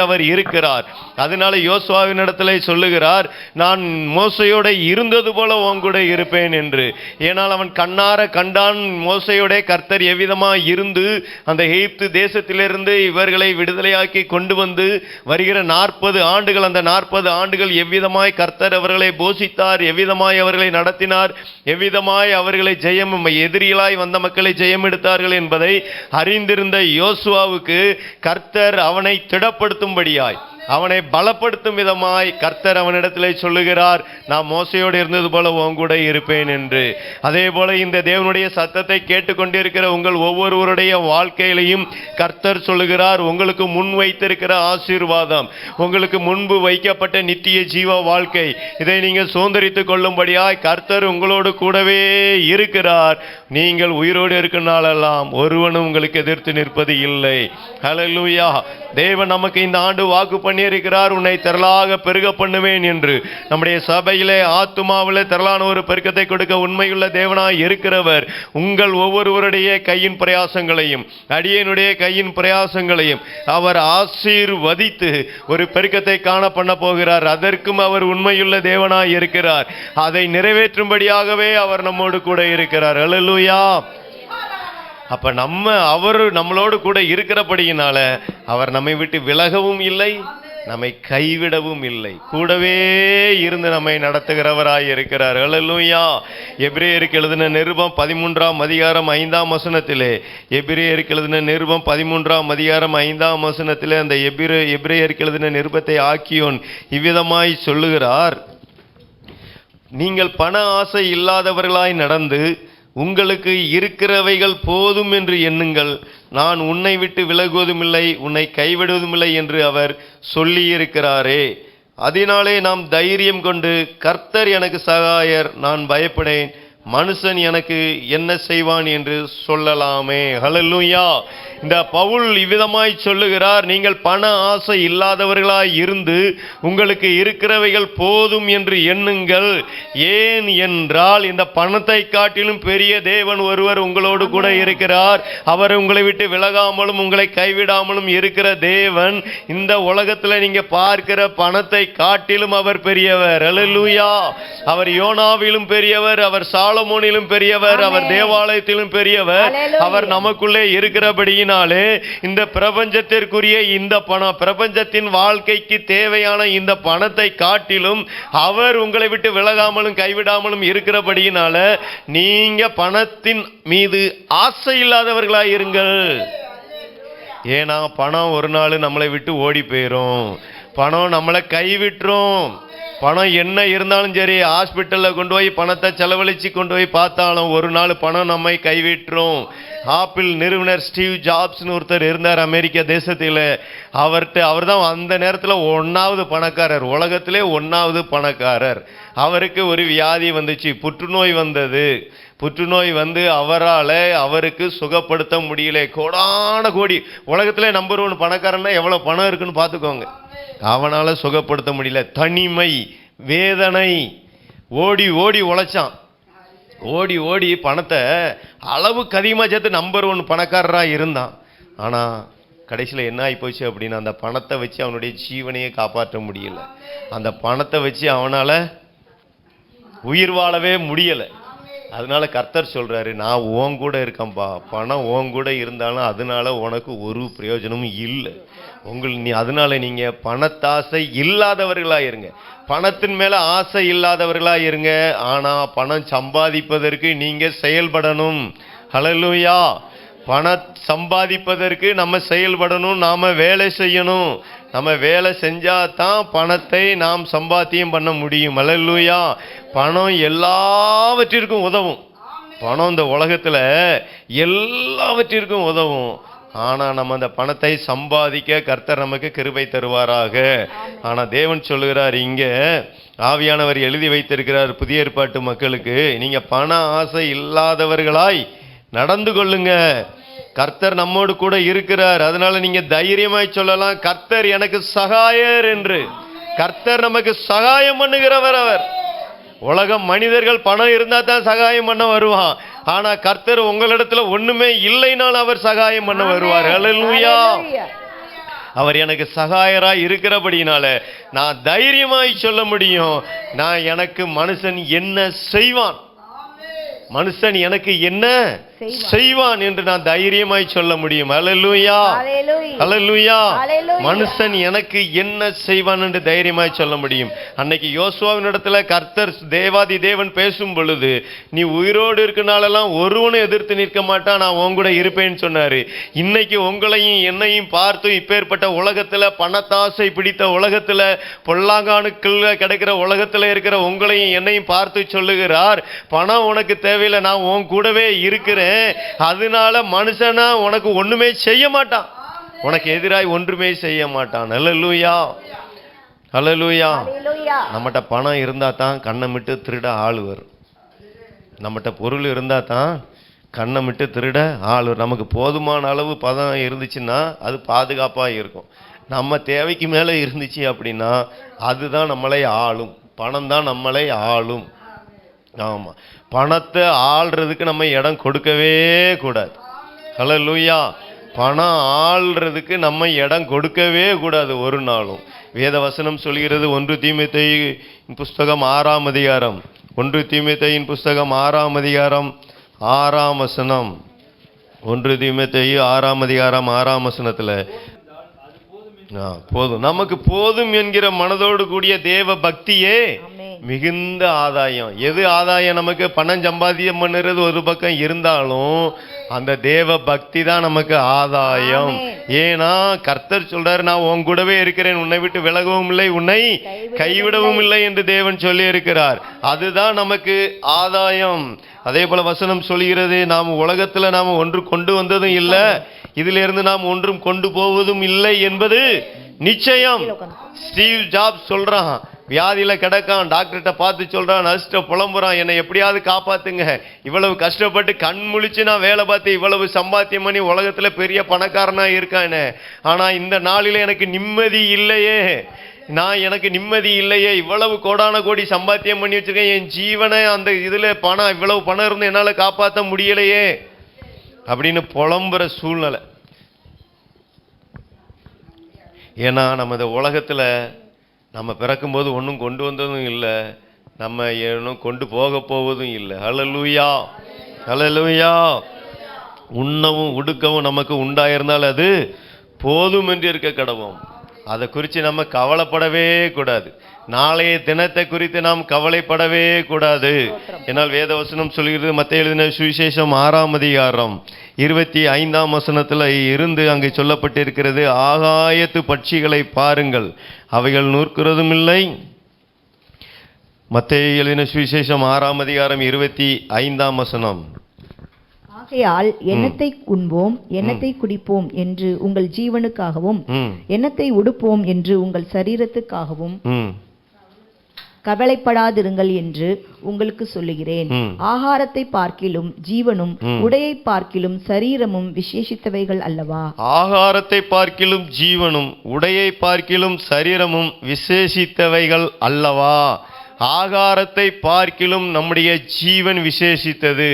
அவர் இருக்கிறார். அதனால யோசுவாவின் இடத்துல சொல்லுகிறார், நான் மோசையோட இருந்தது போல உன் கூட இருப்பேன் என்று. ஏனால் அவன் கண்ணார கண்டான் மோசையோட கர்த்தர் எவ்விதமாக இருந்து அந்த எகிப்து தேசத்திலிருந்து இவர்களை விடுதலையாக்கி கொண்டு வந்து வருகிற 40 ஆண்டுகள், அந்த 40 ஆண்டுகள் எவ்விதமாய் கர்த்தர் அவர்களை போஷித்தார், எவ்விதமாய் அவர்களை நடத்தினார், எவ்விதமாய் அவர்களை ஜெயம், எதிரிகளாய் வந்த மக்களை ஜெயம் எடுத்தார்கள் என்பதை அறிந்திருந்த யோசுவாவுக்கு கர்த்தர் அவனை திடப்படுத்தும்படியாய், அவனை பலப்படுத்தும் விதமாய் கர்த்தர் அவனிடத்திலே சொல்லுகிறார், நான் மோசையோடு இருந்தது போல உன் கூட இருப்பேன் என்று. அதே போல இந்த தேவனுடைய சத்தத்தை கேட்டுக்கொண்டிருக்கிற உங்கள் ஒவ்வொருவருடைய வாழ்க்கையிலையும் கர்த்தர் சொல்லுகிறார், உங்களுக்கு முன் வைத்திருக்கிற ஆசீர்வாதம், உங்களுக்கு முன்பு வைக்கப்பட்ட நித்திய ஜீவ வாழ்க்கை, இதை நீங்கள் சுதந்தரித்துக் கொள்ளும்படியாய் கர்த்தர் உங்களோடு கூடவே இருக்கிறார். நீங்கள் உயிரோடு இருக்கும் நாளெல்லாம் ஒருவனும் உங்களுக்கு எதிர்த்து நிற்பது இல்லை. ஹல்லேலூயா. தேவன் நமக்கு இந்த ஆண்டு வாக்கு பண்ணியிருக்கிறார், உன்னை திரளாக பெருக பண்ணுவேன் என்று. நம்முடைய சபையிலே ஆத்துமாவிலே திரளான ஒரு பெருக்கத்தை கொடுக்க உண்மையுள்ள தேவனாய் இருக்கிறவர் உங்கள் ஒவ்வொருவருடைய கையின் பிரயாசங்களையும் அடியனுடைய கையின் பிரயாசங்களையும் அவர் ஆசீர்வதித்து ஒரு பெருக்கத்தை காண பண்ண போகிறார். அதற்கும் அவர் உண்மையுள்ள தேவனாய் இருக்கிறார். அதை நிறைவேற்றும்படியாகவே அவர் நம்மோடு கூட இருக்கிறார். ஹல்லேலூயா. அப்ப அவர் நம்மளோடு கூட இருக்கிறபடியினால அவர் நம்மை விட்டு விலகவும் இல்லை, நம்மை கைவிடவும் இல்லை, கூடவே இருந்து நம்மை நடத்துகிறவராய் இருக்கிறார். ஹல்லேலூயா. எபிரேயருக்கு எழுதின நிருபம் 13ஆம் அதிகாரம் 5ஆம் வசனத்திலே, எபிரேயருக்கு எழுதின நிருபம் 13ஆம் அதிகாரம் 5ஆம் வசனத்திலே அந்த எபிரேயருக்கு எழுதின நிருபத்தை ஆக்கியோன் இவ்விதமாய் சொல்லுகிறார், நீங்கள் பண ஆசை இல்லாதவர்களாய் நடந்து உங்களுக்கு இருக்கிறவைகள் போதும் என்று எண்ணுங்கள். நான் உன்னை விட்டு விலகுவதும் இல்லை, உன்னை கைவிடுவதும் இல்லை என்று அவர் சொல்லியிருக்கிறாரே. அதனாலே நாம் தைரியம் கொண்டு, கர்த்தர் எனக்கு சகாயர், நான் பயப்படேன், மனுஷன் எனக்கு என்ன செய்வான் என்று சொல்லலாமே. ஹல்லேலூயா. இந்த பவுல் இவ்விதமாய் சொல்லுகிறார், நீங்கள் பண ஆசை இல்லாதவர்களாய் இருந்து உங்களுக்கு இருக்கிறவைகள் போதும் என்று எண்ணுங்கள். ஏன் என்றால் இந்த பணத்தை காட்டிலும் பெரிய தேவன் ஒருவர் உங்களோடு கூட இருக்கிறார். அவர் உங்களை விட்டு விலகாமலும் உங்களை கைவிடாமலும் இருக்கிற தேவன். இந்த உலகத்தில் நீங்க பார்க்கிற பணத்தை காட்டிலும் அவர் பெரியவர். ஹல்லேலூயா. அவர் யோனாவிலும் பெரியவர், அவர் சாலமோனிலும் பெரியவர், அவர் தேவாலயத்திலும் பெரியவர். அவர் நமக்குள்ளே இருக்கிறபடியினாலே இந்த பிரபஞ்சத்திற்குரிய இந்த பணம், பிரபஞ்சத்தின் வாழ்க்கைக்கு தேவையான இந்த பணத்தை காட்டிலும் அவர் உங்களை விட்டு விலகாமலும் கைவிடாமலும் இருக்கிறபடியினால நீங்க பணத்தின் மீது ஆசை இல்லாதவர்களாய் இருங்கள். ஏன்னா பணம் ஒரு நாள் நம்மளை விட்டு ஓடி போயிரும். பணம் நம்மளை கைவிட்டுரும். பணம் என்ன இருந்தாலும் சரி, ஹாஸ்பிட்டலில் கொண்டு போய் பணத்தை செலவழித்து கொண்டு போய் பார்த்தாலும் ஒரு நாள் பணம் நம்மை கைவிட்டுரும். ஆப்பிள் நிறுவனர் ஸ்டீவ் ஜாப்ஸ்னு ஒருத்தர் இருந்தார் அமெரிக்க தேசத்தில். அவர் தான் அந்த நேரத்தில் 1வது பணக்காரர், உலகத்திலே 1வது பணக்காரர். அவருக்கு ஒரு வியாதி வந்துச்சு, புற்றுநோய் வந்தது. புற்றுநோய் வந்து அவருக்கு சுகப்படுத்த முடியல. கோடான கோடி, உலகத்திலே நம்பர் 1 பணக்காரன்னா எவ்வளோ பணம் இருக்குன்னு பார்த்துக்கோங்க. அவனால் சுகப்படுத்த முடியல. தனிமை, வேதனை, ஓடி ஓடி உழைச்சான். ஓடி ஓடி பணத்தை அளவுக்கு அதிகமாக சேர்த்து நம்பர் 1 பணக்காரராக இருந்தான். ஆனால் கடைசியில் என்ன ஆகி போச்சு அப்படின்னா, அந்த பணத்தை வச்சு அவனுடைய ஜீவனையே காப்பாற்ற முடியல. அந்த பணத்தை வச்சு அவனால் உயிர் வாழவே முடியலை. அதனால கர்த்தர் சொல்றாரு, நான் உன் கூட இருக்கேன்பா. பணம் உன் கூட இருந்தாலும் அதனால உனக்கு ஒரு பிரயோஜனமும் இல்லை. அதனால நீங்க பணத்தாசை இல்லாதவர்களா இருங்க, பணத்தின் மேல ஆசை இல்லாதவர்களா இருங்க. ஆனா பணம் சம்பாதிப்பதற்கு நீங்க செயல்படணும். ஹல்லேலூயா. பணம் சம்பாதிப்பதற்கு நம்ம செயல்படணும், நாம வேலை செய்யணும். நம்ம வேலை செஞ்சா தான் பணத்தை நாம் சம்பாத்தியம் பண்ண முடியும். ஹல்லேலூயா. பணம் எல்லாவற்றிற்கும் உதவும். பணம் இந்த உலகத்துல எல்லாவற்றிற்கும் உதவும். ஆனா நம்ம அந்த பணத்தை சம்பாதிக்க கர்த்தர் நமக்கு கிருபை தருவாராக. ஆனா தேவன் சொல்லுகிறார், இங்க ஆவியானவர் எழுதி வைத்திருக்கிறார் புதிய ஏற்பாட்டு மக்களுக்கு, நீங்க பண ஆசை இல்லாதவர்களாய் நடந்து கொள்ளுங்க. கர்த்தர் நம்மோடு கூட இருக்கிறார். அதனால நீங்க தைரியமாய் சொல்லலாம், கர்த்தர் எனக்கு சகாயர் என்று. கர்த்தர் நமக்கு சகாயம் பண்ணுகிறவர். அவர் உலகம் மனிதர்கள் பணம் இருந்தா தான் சகாயம் பண்ண வருவான். ஆனா கர்த்தர் உங்களிடத்துல ஒண்ணுமே இல்லைனாலும் அவர் சகாயம் பண்ண வருவார். ஹல்லேலூயா. அவர் எனக்கு சகாயராய் இருக்கிறபடினால நான் தைரியமாய் சொல்ல முடியும், நான் எனக்கு மனுஷன் என்ன செய்வான், மனுஷன் எனக்கு என்ன செய்வான் என்று நான் தைரியமாய் சொல்ல முடியும். ஹல்லேலூயா. ஹல்லேலூயா. மனுஷன் எனக்கு என்ன செய்வான் என்று தைரியமாய் சொல்ல முடியும். அன்னைக்கு யோசுவாவின் இடத்துல கர்த்தர் தேவாதி தேவன் பேசும் பொழுது, நீ உயிரோடு இருக்கனாலெல்லாம் ஒருவனும் எதிர்த்து நிற்க மாட்டான், நான் உன் கூட இருப்பேன்னு சொன்னாரு. இன்னைக்கு உங்களையும் என்னையும் பார்த்து இப்பேற்பட்ட உலகத்துல, பணத்தாசை பிடித்த உலகத்துல, பொல்லாங்கானுக்குள்ள கிடைக்கிற உலகத்துல இருக்கிற உங்களையும் என்னையும் பார்த்து சொல்லுகிறார், பணம் உனக்கு தேவையில்லை, நான் உன் கூடவே இருக்கிறேன். அதனால மனுஷனா உனக்கு ஒண்ணுமே செய்ய மாட்டான், உனக்கு எதிராய் ஒன்றுமே செய்ய மாட்டான். ஹல்லேலூயா. ஹல்லேலூயா. நம்மகிட்ட பணம் இருந்தா தான் கண்ணை விட்டு திருட ஆள் வரும். நம்மகிட்ட பொருள் இருந்தா தான் கண்ணை விட்டு திருட ஆள் வரும். நமக்கு போதுமான அளவு பணம் இருந்துச்சுன்னா அது பாதுகாப்பா இருக்கும். நம்ம தேவைக்கு மேல இருந்துச்சு அப்படின்னா அதுதான் நம்மளை ஆளும். பணம் தான் நம்மளை ஆளும். ஆமா, பணத்தை ஆள்றதுக்கு நம்ம இடம் கொடுக்கவே கூடாது. ஹல்லேலூயா. பணம் ஆள்றதுக்கு நம்ம இடம் கொடுக்கவே கூடாது ஒரு நாளும். வேத வசனம் சொல்கிறது 1 தீமோத்தேயின் புஸ்தகம் 6ஆம் அதிகாரம், 1 தீமோத்தேயின் புஸ்தகம் 6ஆம் அதிகாரம் 6ஆம் வசனம். 1 தீமோத்தேயு 6ஆம் அதிகாரம் 6ஆம் வசனத்துல, போதும், நமக்கு போதும் என்கிற மனதோடு கூடிய தேவ பக்தியே மிகுந்த ஆதாயம். எது ஆதாயம்? நமக்கு பணம் சம்பாத்தியம் பண்ணுறது ஒரு பக்கம் இருந்தாலும் அந்த தேவ பக்தி தான் நமக்கு ஆதாயம். ஏன்னா கர்த்தர் சொல்றாரு, நான் உன் கூடவே இருக்கிறேன், உன்னை விட்டு விலகவும் இல்லை, உன்னை கைவிடவும் இல்லை என்று தேவன் சொல்லி இருக்கிறார். அதுதான் நமக்கு ஆதாயம். அதே போல வசனம் சொல்கிறது, நாம் உலகத்துல நாம் ஒன்று கொண்டு வந்ததும் இல்லை, இதிலிருந்து நாம் ஒன்றும் கொண்டு போவதும் இல்லை என்பது நிச்சயம். ஸ்டீவ் ஜாப்ஸ் சொல்றான், வியாதியில் கிடக்கான், டாக்டர்கிட்ட பார்த்து சொல்கிறான், நர்ஸ்கிட்ட புலம்புறான், என்னை எப்படியாவது காப்பாற்றுங்க, இவ்வளவு கஷ்டப்பட்டு கண் முழிச்சு நான் வேலை பார்த்து இவ்வளவு சம்பாத்தியம் பண்ணி உலகத்தில் பெரிய பணக்காரனாக இருக்கானே, ஆனால் இந்த நாளில் எனக்கு நிம்மதி இல்லையே, எனக்கு நிம்மதி இல்லையே, இவ்வளவு கோடான கோடி சம்பாத்தியம் பண்ணி வச்சுருக்கேன், என் ஜீவனை அந்த இதில் பணம் இவ்வளவு பணம் இருந்து என்னால் காப்பாற்ற முடியலையே அப்படின்னு புலம்புற சூழ்நிலை. ஏன்னா நம்ம இந்த உலகத்தில் நம்ம பிறக்கும்போது ஒன்றும் கொண்டு வந்ததும் இல்லை, நம்ம இன்னும் கொண்டு போக போவதும் இல்லை. ஹல்லேலூயா, ஹல்லேலூயா. உண்ணவும் உடுக்கவும் நமக்கு உண்டாயிருந்தால் அது போதும் என்று இருக்க கடவோம். அதை குறித்து நம்ம கவலைப்படவே கூடாது. நாளைய தினத்தை குறித்து நாம் கவலைப்படவே கூடாது. என்னால் வேதவசனம் சொல்கிறது, மத்தேயு எழுதின சுவிசேஷம் 6ஆம் அதிகாரம் 25ஆம் வசனத்தில் இருந்து அங்கே சொல்லப்பட்டிருக்கிறது, ஆகாயத்து பட்சிகளை பாருங்கள், அவைகள் நூற்கிறதும் இல்லை. மத்தேயு எழுதின சுவிசேஷம் 6ஆம் அதிகாரம் 25ஆம் வசனம். ஆகையால் எண்ணத்தை உண்போம், எண்ணத்தை குடிப்போம் என்று உங்கள் ஜீவனுக்காகவும், எண்ணத்தை உடுப்போம் என்று உங்கள் சரீரத்துக்காகவும் கவலைப்படாதிருங்கள் என்று உங்களுக்கு சொல்லுகிறேன். ஆகாரத்தை பார்க்கிலும் ஜீவனும், உடையை பார்க்கிலும் சரீரமும் விசேஷித்தவைகள் அல்லவா? ஆகாரத்தை பார்க்கிலும் ஜீவனும், உடையை பார்க்கிலும் சரீரமும் விசேஷித்தவைகள் அல்லவா? ஆகாரத்தை பார்க்கிலும் நம்முடைய ஜீவன் விசேஷித்தது,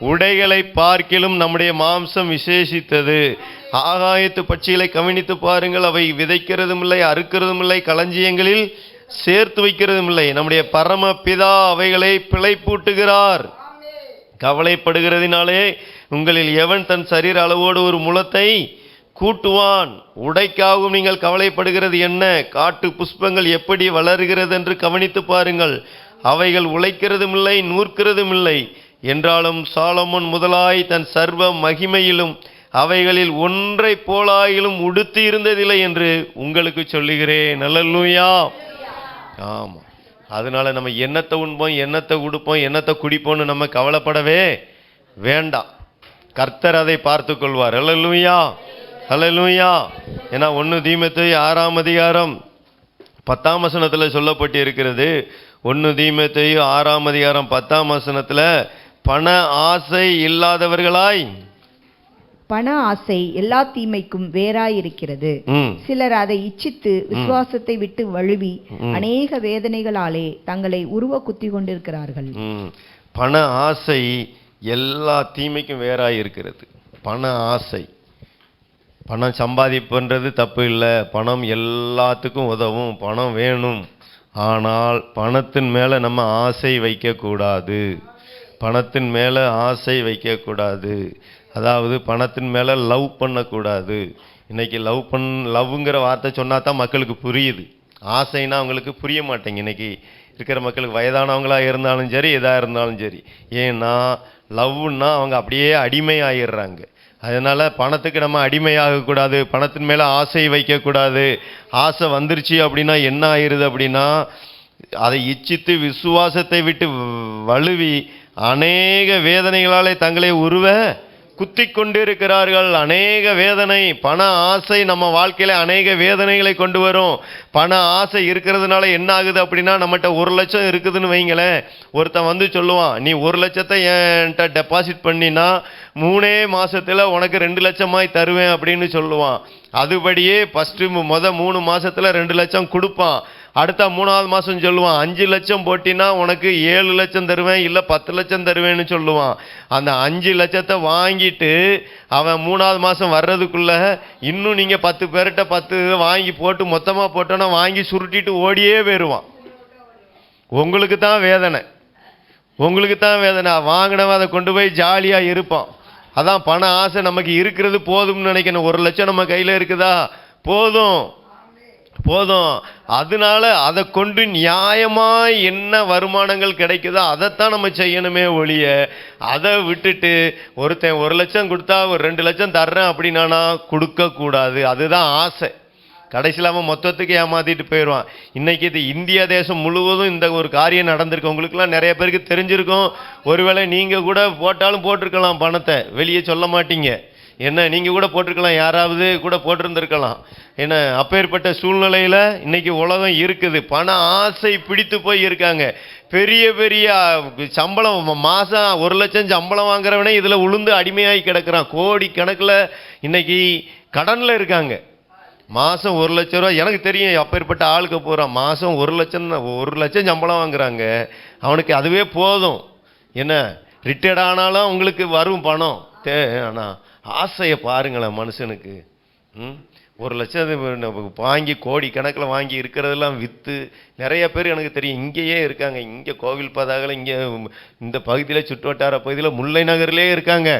உடைகளை பார்க்கிலும் நம்முடைய மாம்சம் விசேஷித்தது. ஆகாயத்து பட்சிகளை கவனித்து பாருங்கள், அவை விதைக்கிறதும் இல்லை, அறுக்கிறதும் இல்லை, களஞ்சியங்களில் சேர்த்து வைக்கிறதும் இல்லை. நம்முடைய பரமபிதா அவைகளை பிழைப்பூட்டுகிறார். கவலைப்படுகிறதினாலே உங்களில் எவன் தன் சரீர அளவோடு ஒரு முழத்தை கூட்டுவான்? உடைக்காகவும் நீங்கள் கவலைப்படுகிறது என்ன? காட்டு புஷ்பங்கள் எப்படி வளர்கிறது என்று கவனித்து பாருங்கள், அவைகள் உழைக்கிறதும் இல்லை, நூற்கிறதும் இல்லை. என்றாலும் சாலமோன் முதலாய் தன் சர்வ மகிமையிலும் அவைகளில் ஒன்றை போலாயிலும் உடுத்தி இருந்ததில்லை என்று உங்களுக்கு சொல்லுகிறேன். அல்லேலூயா. ஆமாம். அதனால நம்ம எண்ணத்தை உண்போம், எண்ணத்தை உடுப்போம், எண்ணத்தை குடிப்போம்னு நம்ம கவலைப்படவே வேண்டாம். கர்த்தர் அதை பார்த்து கொள்வார். அல்லேலூயா, அல்லேலூயா. ஏன்னா 1 தீமோத்தேயு 6ஆம் அதிகாரம் 10ஆம் வசனத்தில் சொல்லப்பட்டு இருக்கிறது. 1 தீமோத்தேயு 6ஆம் அதிகாரம் 10ஆம் வசனத்தில், பண ஆசை இல்லாதவர்களாய், பண ஆசை எல்லா தீமைக்கும் வேறாயிருக்கிறது, சிலர் அதை இச்சித்து விசுவாசத்தை விட்டு வழுவி அநேக வேதனைகளாலே தங்களை உருவ குத்தி கொண்டிருக்கிறார்கள். பண ஆசை எல்லா தீமைக்கும் வேறாயிருக்கிறது. பண ஆசை, பணம் சம்பாதிப்புன்றது தப்பு இல்லை, பணம் எல்லாத்துக்கும் உதவும், பணம் வேணும். ஆனால் பணத்தின் மேலே நம்ம ஆசை வைக்கக்கூடாது. பணத்தின் மேலே ஆசை வைக்கக்கூடாது. அதாவது பணத்தின் மேலே லவ் பண்ணக்கூடாது. இன்றைக்கி லவ்ங்கிற வார்த்தை சொன்னா தான் மக்களுக்கு புரியுது. ஆசைன்னா அவங்களுக்கு புரிய மாட்டேங்க. இன்றைக்கி இருக்கிற மக்களுக்கு, வயதானவங்களாக இருந்தாலும் சரி, எதாக இருந்தாலும் சரி. ஏன்னா லவ்னா அவங்க அப்படியே அடிமையாகிடுறாங்க. அதனால் பணத்துக்கு நம்ம அடிமையாகக்கூடாது, பணத்தின் மேலே ஆசை வைக்கக்கூடாது. ஆசை வந்துருச்சு அப்படின்னா என்ன ஆயிடுது அப்படின்னா, அதை இச்சித்து விசுவாசத்தை விட்டு வழுவி அநேக வேதனைகளாலே தங்களை உருவ குத்தி கொண்டிருக்கிறார்கள். அநேக வேதனை, பண ஆசை நம்ம வாழ்க்கையில் அநேக வேதனைகளை கொண்டு வரும். பண ஆசை இருக்கிறதுனால என்ன ஆகுது அப்படின்னா, நம்மகிட்ட 1 லட்சம் இருக்குதுன்னு வைங்களேன், ஒருத்தன் வந்து சொல்லுவான், நீ 1 லட்சத்தை என்கிட்ட டெபாசிட் பண்ணினா 3 மாதத்தில் உனக்கு 2 லட்சமாய் தருவேன் அப்படின்னு சொல்லுவான். அதுபடியே ஃபஸ்ட்டு 3 மாதத்தில் 2 லட்சம் கொடுப்பான். அடுத்த 3ஆவது மாதம் சொல்லுவான், 5 லட்சம் போட்டினா உனக்கு 7 லட்சம் தருவேன், இல்லை 10 லட்சம் தருவேன்னு சொல்லுவான். அந்த 5 லட்சத்தை வாங்கிட்டு அவன் 3ஆவது மாதம் வர்றதுக்குள்ளே இன்னும் நீங்கள் 10 பேர்கிட்ட 10 வாங்கி போட்டு மொத்தமாக போட்டோன்னா வாங்கி சுருட்டிட்டு ஓடியே போயிடுவான். உங்களுக்கு தான் வேதனை, உங்களுக்கு தான் வேதனை. வாங்கினவன் அதை கொண்டு போய் ஜாலியாக இருப்பான். அதான் பண ஆசை நமக்கு இருக்கிறது போதும்னு நினைக்கணும். 1 லட்சம் நம்ம கையில் இருக்குதா, போதும் போதும். அதனால அதை கொண்டு நியாயமாக என்ன வருமானங்கள் கிடைக்குதோ அதைத்தான் நம்ம செய்யணுமே ஒழிய, அதை விட்டுட்டு ஒருத்தன் 1 லட்சம் கொடுத்தா ஒரு 2 லட்சம் தர்றேன் அப்படின்னா கொடுக்கக்கூடாது. அதுதான் ஆசை. கடைசியில் அவன் மொத்தத்துக்கு ஏமாற்றிட்டு போயிடுவான். இன்றைக்கி இது இந்தியா தேசம் முழுவதும் இந்த ஒரு காரியம் நடந்திருக்கு. உங்களுக்குலாம் நிறைய பேருக்கு தெரிஞ்சிருக்கும். ஒருவேளை நீங்கள் கூட போட்டாலும் போட்டிருக்கலாம், பணத்தை வெளியே சொல்ல மாட்டீங்க. என்ன நீங்கள் கூட போட்டிருக்கலாம், யாராவது கூட போட்டிருந்திருக்கலாம். என்ன அப்பேற்பட்ட சூழ்நிலையில் இன்னைக்கு உலகம் இருக்குது. பண ஆசை பிடித்து போய் இருக்காங்க. பெரிய பெரிய சம்பளம், மாதம் 1 லட்சம் சம்பளம் வாங்குறவனே இதில் உளுந்து அடிமையாகி கிடக்கிறான். கோடி கணக்கில் இன்னைக்கு கடனில் இருக்காங்க. மாதம் 1 லட்ச ரூபா, எனக்கு தெரியும் அப்பேற்பட்ட ஆளுக்கு போகிறான். மாதம் 1 லட்சம் சம்பளம் வாங்குறாங்க. அவனுக்கு அதுவே போதும். என்ன ரிட்டையர்ட் ஆனாலும் உங்களுக்கு வரும் பணம். ஆனால் ஆசையை பாருங்களேன் மனுஷனுக்கு. 1 லட்சம் வாங்கி கோடி கணக்கில் வாங்கி இருக்கிறதெல்லாம் விற்று நிறைய பேர் எனக்கு தெரியும் இங்கேயே இருக்காங்க. இங்கே கோவில் பதாகல இங்கே இந்த பகுதியில் சுற்றுவட்டார பகுதியில் முல்லை நகர்லேயே இருக்காங்க.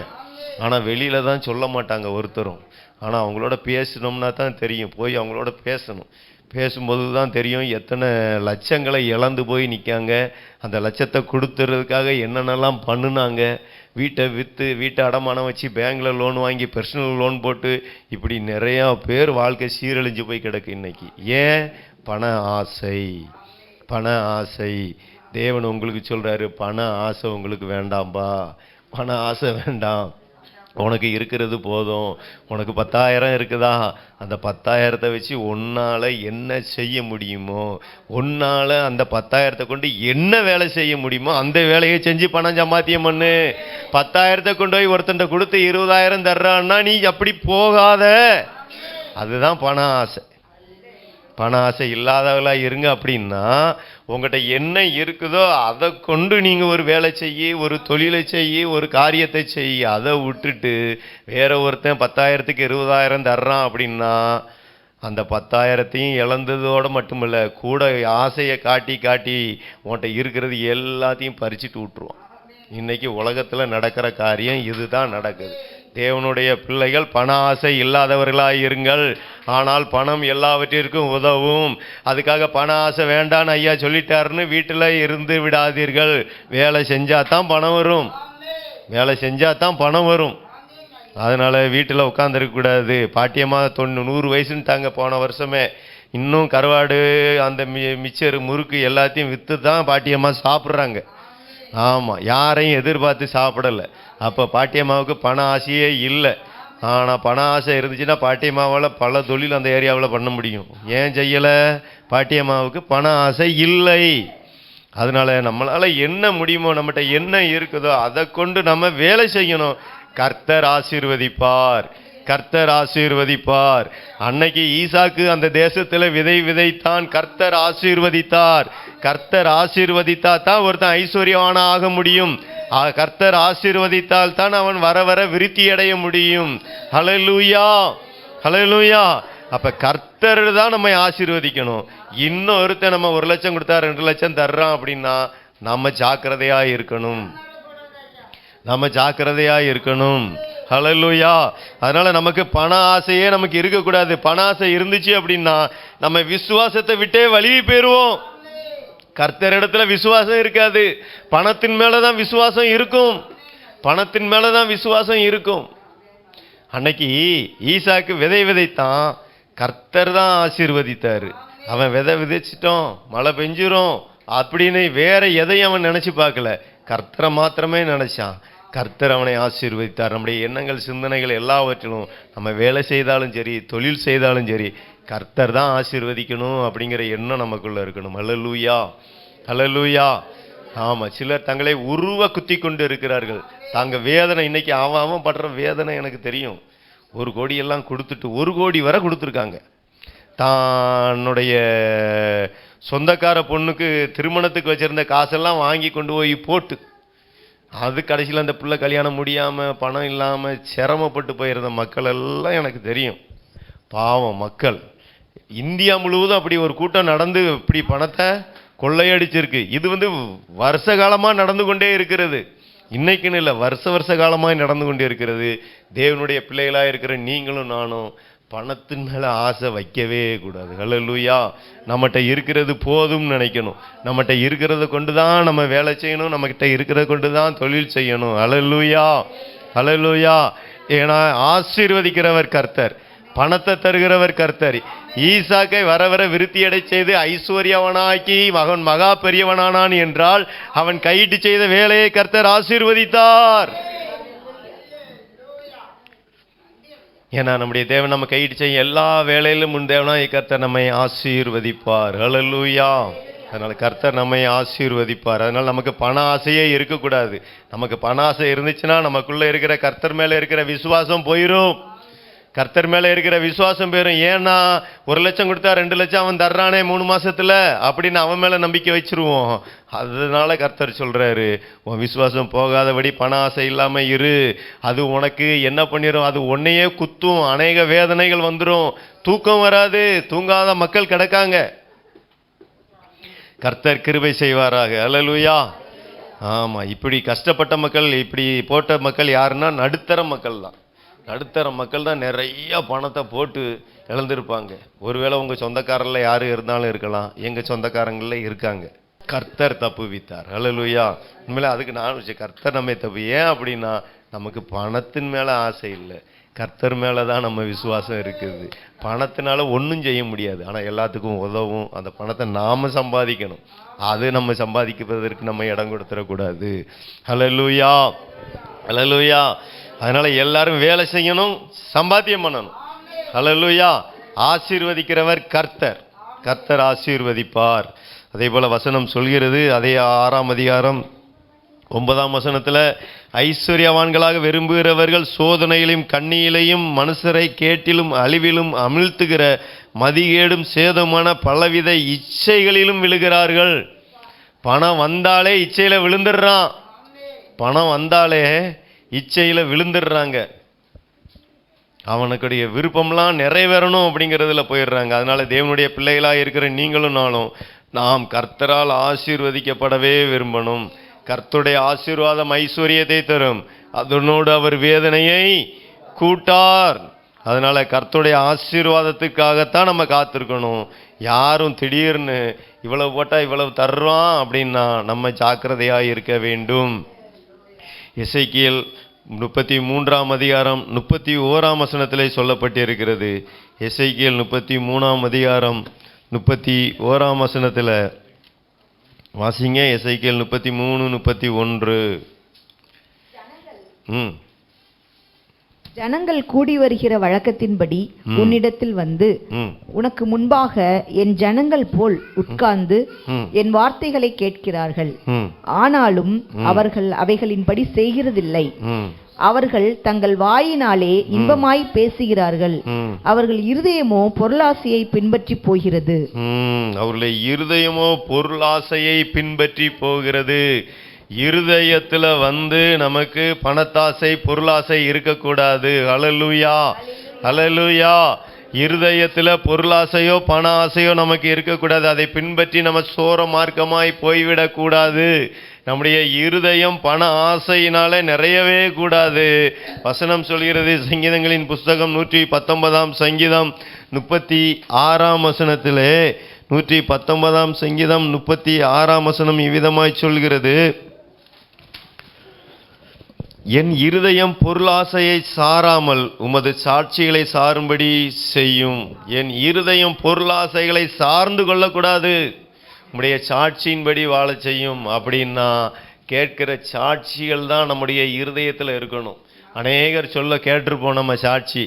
ஆனால் வெளியில் தான் சொல்ல மாட்டாங்க ஒருத்தரும். ஆனால் அவங்களோட பேசணும்னா தான் தெரியும். போய் அவங்களோட பேசணும். பேசும்போது தான் தெரியும் எத்தனை லட்சங்களை இழந்து போய் நிற்காங்க. அந்த லட்சத்தை கொடுத்துறதுக்காக என்னென்னலாம் பண்ணுனாங்க. வீட்டை விற்று, வீட்டை அடமானம் வச்சு, பேங்கில் லோன் வாங்கி, பர்சனல் லோன் போட்டு, இப்படி நிறையா பேர் வாழ்க்கை சீரழிஞ்சு போய் கிடக்கு இன்னைக்கு. ஏன்? பண ஆசை. பண ஆசை. தேவன் உங்களுக்கு சொல்கிறாரு, பண ஆசை உங்களுக்கு வேண்டாம்பா, பண ஆசை வேண்டாம், உனக்கு இருக்கிறது போதும். உனக்கு 10,000 இருக்குதா, அந்த 10,000 வச்சு உன்னால் என்ன செய்ய முடியுமோ, உன்னால் அந்த 10,000 கொண்டு என்ன வேலை செய்ய முடியுமோ அந்த வேலையை செஞ்சு பணம் சம்பாத்தியம் பண்ணு. 10,000 கொண்டு போய் ஒருத்தன்ட்ட கொடுத்து 20,000 தர்றான்னா நீ அப்படி போகாத. அதுதான் பண ஆசை. பண ஆசை இல்லாதவளாக இருங்க. அப்படின்னா உங்கள்கிட்ட என்ன இருக்குதோ அதை கொண்டு நீங்கள் ஒரு வேலை செய்ய, ஒரு தொழிலை செய்ய, ஒரு காரியத்தை செய்ய. அதை விட்டுட்டு வேற ஒருத்தன் 10,000க்கு 20,000 தர்றான் அப்படின்னா அந்த 10,000 இழந்ததோடு மட்டுமில்லை, கூட ஆசையை காட்டி காட்டி உன்கிட்ட இருக்கிறது எல்லாத்தையும் பறிச்சுட்டு விட்டுருவான். இன்னைக்கு உலகத்தில் நடக்கிற காரியம் இதுதான் நடக்குது. தேவனுடைய பிள்ளைகள் பண ஆசை இல்லாதவர்களாக இருங்கள். ஆனால் பணம் எல்லாவற்றிற்கும் உதவும். அதுக்காக பண ஆசை வேண்டான்னு ஐயா சொல்லிட்டாருன்னு வீட்டில் இருந்து விடாதீர்கள். வேலை செஞ்சால் தான் பணம் வரும். வேலை செஞ்சால் தான் பணம் வரும். அதனால் வீட்டில் உட்காந்துருக்கக்கூடாது. பாட்டியம்மா 100 வயசுன்னு தாங்க போன வருஷமே. இன்னும் கருவாடு, அந்த மிச்சர், முறுக்கு எல்லாத்தையும் விற்று தான் பாட்டியம்மா சாப்பிட்றாங்க. ஆமாம், யாரையும் எதிர்பார்த்து சாப்பிடலை. அப்போ பாட்டியம்மாவுக்கு பண ஆசையே இல்லை. ஆனால் பண ஆசை இருந்துச்சுன்னா பாட்டியம்மாவால் பல தொழில் அந்த ஏரியாவில் பண்ண முடியும். ஏன் செய்யலை? பாட்டியம்மாவுக்கு பண ஆசை இல்லை. அதனால் நம்மளால் என்ன முடியுமோ, நம்மகிட்ட என்ன இருக்குதோ அதை கொண்டு நம்ம வேலை செய்யணும். கர்த்தர் ஆசீர்வதிப்பார். கர்த்தர் ஆசீர்வதிப்பார். அன்னைக்கு ஈசாக்கு அந்த தேசத்தில் விதை விதைத்தான். கர்த்தர் ஆசீர்வதித்தார். கர்த்தர் ஆசீர்வதித்தா தான் ஒருத்தன் ஐஸ்வர்யவானா ஆக முடியும். கர்த்தர் ஆசீர்வதித்தால் தான் அவன் வர வர விருத்தி அடைய முடியும். ஹல்லேலூயா, ஹல்லேலூயா. அப்ப கர்த்தர் தான் நம்மை ஆசீர்வதிக்கணும். இன்னும் ஒருத்தன் நம்ம 1 லட்சம் கொடுத்தா 2 லட்சம் தர்றான் அப்படின்னா நம்ம ஜாக்கிரதையா இருக்கணும். நம்ம ஜாக்கிரதையா இருக்கணும். ஹல்லேலூயா. அதனால நமக்கு பண ஆசையே நமக்கு இருக்கக்கூடாது. பண ஆசை இருந்துச்சு அப்படின்னா நம்ம விசுவாசத்தை விட்டே வழிவி போயிருவோம். கர்த்தர் இடத்துல விசுவாசம் இருக்காது. பணத்தின் மேலதான் விசுவாசம் இருக்கும். பணத்தின் மேலதான் விசுவாசம் இருக்கும். அன்னைக்கு ஈசாக்கு விதை விதைத்தான். கர்த்தர் தான் ஆசீர்வதித்தாரு. அவன் விதை விதைச்சிட்டோம், மழை பெஞ்சிரும் அப்படின்னு வேற எதையும் அவன் நினைச்சு பார்க்கல. கர்த்தரை மாத்திரமே நினைச்சான். கர்த்தர் அவனை ஆசீர்வதித்தார். நம்முடைய எண்ணங்கள், சிந்தனைகள் எல்லாவற்றிலும் நம்ம வேலை செய்தாலும் சரி, தொழில் செய்தாலும் சரி, கர்த்தர் தான் ஆசீர்வதிக்கணும் அப்படிங்கிற எண்ணம் நமக்குள்ள இருக்கணும். ஹல்லேலூயா, ஹல்லேலூயா. ஆமாம், சிலர் தங்களை உருவ குத்தி கொண்டு இருக்கிறார்கள். தாங்க வேதனை, இன்னைக்கு அவன் படுற வேதனை எனக்கு தெரியும். 1 கோடி எல்லாம் கொடுத்துட்டு 1 கோடி வரை கொடுத்துருக்காங்க. தன்னுடைய சொந்தக்கார பொண்ணுக்கு திருமணத்துக்கு வச்சிருந்த காசெல்லாம் வாங்கி கொண்டு போய் போட்டு, அது கடைசியில் அந்த பிள்ளை கல்யாணம் முடியாமல், பணம் இல்லாமல் சிரமப்பட்டு போயிருந்த மக்கள் எல்லாம் எனக்கு தெரியும். பாவம் மக்கள். இந்தியா முழுவதும் அப்படி ஒரு கூட்டம் நடந்து இப்படி பணத்தை கொள்ளையடிச்சிருக்கு. இது வருஷ காலமாக நடந்து கொண்டே இருக்கிறது. இன்னைக்குன்னு இல்லை, வருஷ காலமாக நடந்து கொண்டே இருக்கிறது. தேவனுடைய பிள்ளைகளாக இருக்கிற நீங்களும் நானும் பணத்தின் மேலே ஆசை வைக்கவே கூடாது. ஹல்லேலூயா. நம்மகிட்ட இருக்கிறது போதும்னு நினைக்கணும். நம்மகிட்ட இருக்கிறத கொண்டு தான் நம்ம வேலை செய்யணும். நம்மகிட்ட இருக்கிறத கொண்டு தான் தொழில் செய்யணும். ஹல்லேலூயா, ஹல்லேலூயா. ஏன்னா ஆசீர்வதிக்கிறவர் கர்த்தர், பணத்தை தருகிறவர் கர்த்தர். ஈசாக்கை வர வர விருத்தியடை செய்து ஐஸ்வர்யவனாக்கி மகன் மகா பெரியவனானான் என்றால் அவன் கையிட்டு செய்த வேலையை கர்த்தர் ஆசீர்வதித்தார். ஏன்னா நம்முடைய தேவன் நம்ம கையிட்டு செய்யும் எல்லா வேலையிலும் முன் தேவனாய் கர்த்தர் நம்மை ஆசீர்வதிப்பார். ஹல்லேலூயா. அதனால் கர்த்தர் நம்மை ஆசீர்வதிப்பார். அதனால் நமக்கு பண ஆசையே இருக்கக்கூடாது. நமக்கு பண ஆசை இருந்துச்சுன்னா நமக்குள்ளே இருக்கிற கர்த்தர் மேலே இருக்கிற விசுவாசம் போயிடும். கர்த்தர் மேலே இருக்கிற விசுவாசம் போயிடும். ஏன்னா 1 லட்சம் கொடுத்தா 2 லட்சம் அவன் தர்றானே 3 மாசத்துல அப்படின்னு அவன் மேலே நம்பிக்கை வச்சிருவோம். அதனால கர்த்தர் சொல்றாரு, உன் விசுவாசம் போகாதபடி பண ஆசை இல்லாமல் இரு. அது உனக்கு என்ன பண்ணிடும்? அது உன்னையே குத்தும். அநேக வேதனைகள் வந்துடும். தூக்கம் வராது. தூங்காத மக்கள் கிடக்காங்க. கர்த்தர் கிருபை செய்வாராக. அல்லேலூயா. ஆமா, இப்படி கஷ்டப்பட்ட மக்கள், இப்படி போட்ட மக்கள் யாருன்னா நடுத்தர மக்கள் தான். நடுத்தர மக்கள் தான் நிறைய பணத்தை போட்டு இழந்திருப்பாங்க. ஒருவேளை உங்கள் சொந்தக்காரரில் யார் இருந்தாலும் இருக்கலாம். எங்கள் சொந்தக்காரங்களில் இருக்காங்க. கர்த்தர் தப்புவித்தார். அல்லேலூயா. உண்மையிலே அதுக்கு நான் கர்த்தர் நம்மை தப்பு. ஏன் அப்படின்னா நமக்கு பணத்தின் மேலே ஆசை இல்லை, கர்த்தர் மேலே தான் நம்ம விசுவாசம் இருக்குது. பணத்தினால ஒன்றும் செய்ய முடியாது, ஆனால் எல்லாத்துக்கும் உதவும். அந்த பணத்தை நாம் சம்பாதிக்கணும். அது நம்ம சம்பாதிக்கிறதற்கு நம்ம இடம் கொடுத்துடக்கூடாது. அல்லேலூயா. அல்லேலூயா. அதனால் எல்லாரும் வேலை செய்யணும், சம்பாத்தியம் பண்ணணும். அல்லேலூயா. ஆசீர்வதிக்கிறவர் கர்த்தர். கர்த்தர் ஆசீர்வதிப்பார். அதே போல் வசனம் சொல்கிறது, அதே 6ஆம் அதிகாரம் 9ஆம் வசனத்தில், ஐஸ்வர்யவான்களாக விரும்புகிறவர்கள் சோதனையிலும் கண்ணியிலையும் மனுஷரை கேட்டிலும் அழிவிலும் அமிழ்த்துகிற மதிகேடும் சேதமான பலவித இச்சைகளிலும் விழுகிறார்கள். பணம் வந்தாலே இச்சையில் விழுந்துடுறான். பணம் வந்தாலே இச்சையில் விழுந்துடுறாங்க. அவனுக்குடைய விருப்பம்லாம் நிறைவேறணும் அப்படிங்கிறதுல போயிடுறாங்க. அதனால தேவனுடைய பிள்ளைகளாக இருக்கிற நீங்களும் நானும் நாம் கர்த்தரால் ஆசீர்வதிக்கப்படவே விரும்பணும். கர்த்தருடைய ஆசீர்வாதம் ஐஸ்வர்யத்தை தரும், அதனோடு அவர் வேதனையை கூட்டார். அதனால கர்த்தருடைய ஆசீர்வாதத்துக்காகத்தான் நம்ம காத்திருக்கணும். யாரும் திடீர்னு இவ்வளவு போட்டா இவ்வளவு தர்றான் அப்படின்னா நம்ம ஜாக்கிரதையாக இருக்க வேண்டும். எசேக்கியேல் 33ஆம் அதிகாரம் 31ஆம் வசனத்திலே சொல்லப்பட்டிருக்கிறது. எசேக்கியேல் 33ஆம் அதிகாரம் 31ஆம் வசனத்தில் வாசிங்க. எசேக்கியேல் 33:31. ஜனங்கள் கூடி வருகிற வழக்கத்தின்படி உன்னிடத்தில் வந்து உனக்கு முன்பாக என் ஜனங்கள் போல் உட்கார்ந்து என் வார்த்தைகளை கேட்கிறார்கள். ஆனாலும் அவர்கள் அவைகளின்படி செய்கிறதில்லை. அவர்கள் தங்கள் வாயினாலே இன்பமாய் பேசுகிறார்கள், அவர்கள் இருதயமோ பொருளாசையை பின்பற்றி போகிறது. அவர்களுடைய இருதயமோ பொருளாசையை பின்பற்றி போகிறது. இருதயத்துல வந்து நமக்கு பணத்தாசை பொருளாசை இருக்கக்கூடாது. ஹல்லேலூயா. ஹல்லேலூயா. இருதயத்துல பொருளாசையோ பண ஆசையோ நமக்கு இருக்கக்கூடாது. அதை பின்பற்றி நம்ம சோர மார்க்கமாய் போய்விடக்கூடாது. நம்முடைய இருதயம் பண ஆசையினால நிறையவே கூடாது. வசனம் சொல்கிறது, சங்கீதங்களின் புஸ்தகம் 119ஆம் சங்கீதம் 36ஆம் வசனத்திலே, 119ஆம் சங்கீதம் 36ஆம் வசனம் இவ்விதமாய் சொல்கிறது, என் இருதயம் பொருளாசையை சாராமல் உமது சாட்சிகளை சாரும்படி செய்யும். என் இருதயம் பொருளாசைகளை சார்ந்து கொள்ளக்கூடாது, நம்முடைய சாட்சியின்படி வாழ செய்யும். அப்படின்னா கேட்கிற சாட்சிகள் தான் நம்முடைய இருதயத்தில் இருக்கணும். அநேகர் சொல்ல கேட்டிருப்போம் நம்ம சாட்சி,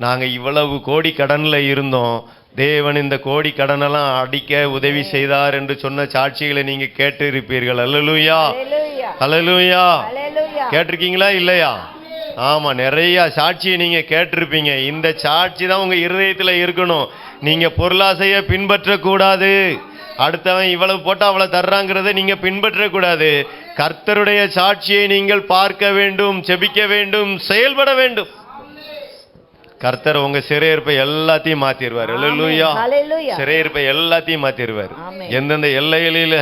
நாங்கள் இவ்வளவு கோடி கடனில் இருந்தோம், தேவன் இந்த கோடி கடனெல்லாம் அடிக்க உதவி செய்தார் என்று சொன்ன சாட்சிகளை நீங்க கேட்டு இருப்பீர்கள். அல்லேலூயா. அல்லேலூயா. கேட்டிருக்கீங்களா இல்லையா? ஆமா, நிறைய சாட்சியை நீங்க கேட்டிருப்பீங்க. இந்த சாட்சி தான் உங்க இருதயத்தில் இருக்கணும். நீங்க பொருளாசையை பின்பற்றக்கூடாது. அடுத்தவன் இவ்வளவு போட்டா அவ்வளவு தர்றாங்கிறத நீங்க பின்பற்றக்கூடாது. கர்த்தருடைய சாட்சியை நீங்கள் பார்க்க வேண்டும், செபிக்க வேண்டும், செயல்பட வேண்டும். கர்த்தர் உங்க சிறையிருப்பை எல்லாத்தையும் மாத்திடுவார். அல்லேலூயா. சிறையிருப்பை எல்லாத்தையும் மாத்திடுவார். எந்தெந்த எல்லைகளில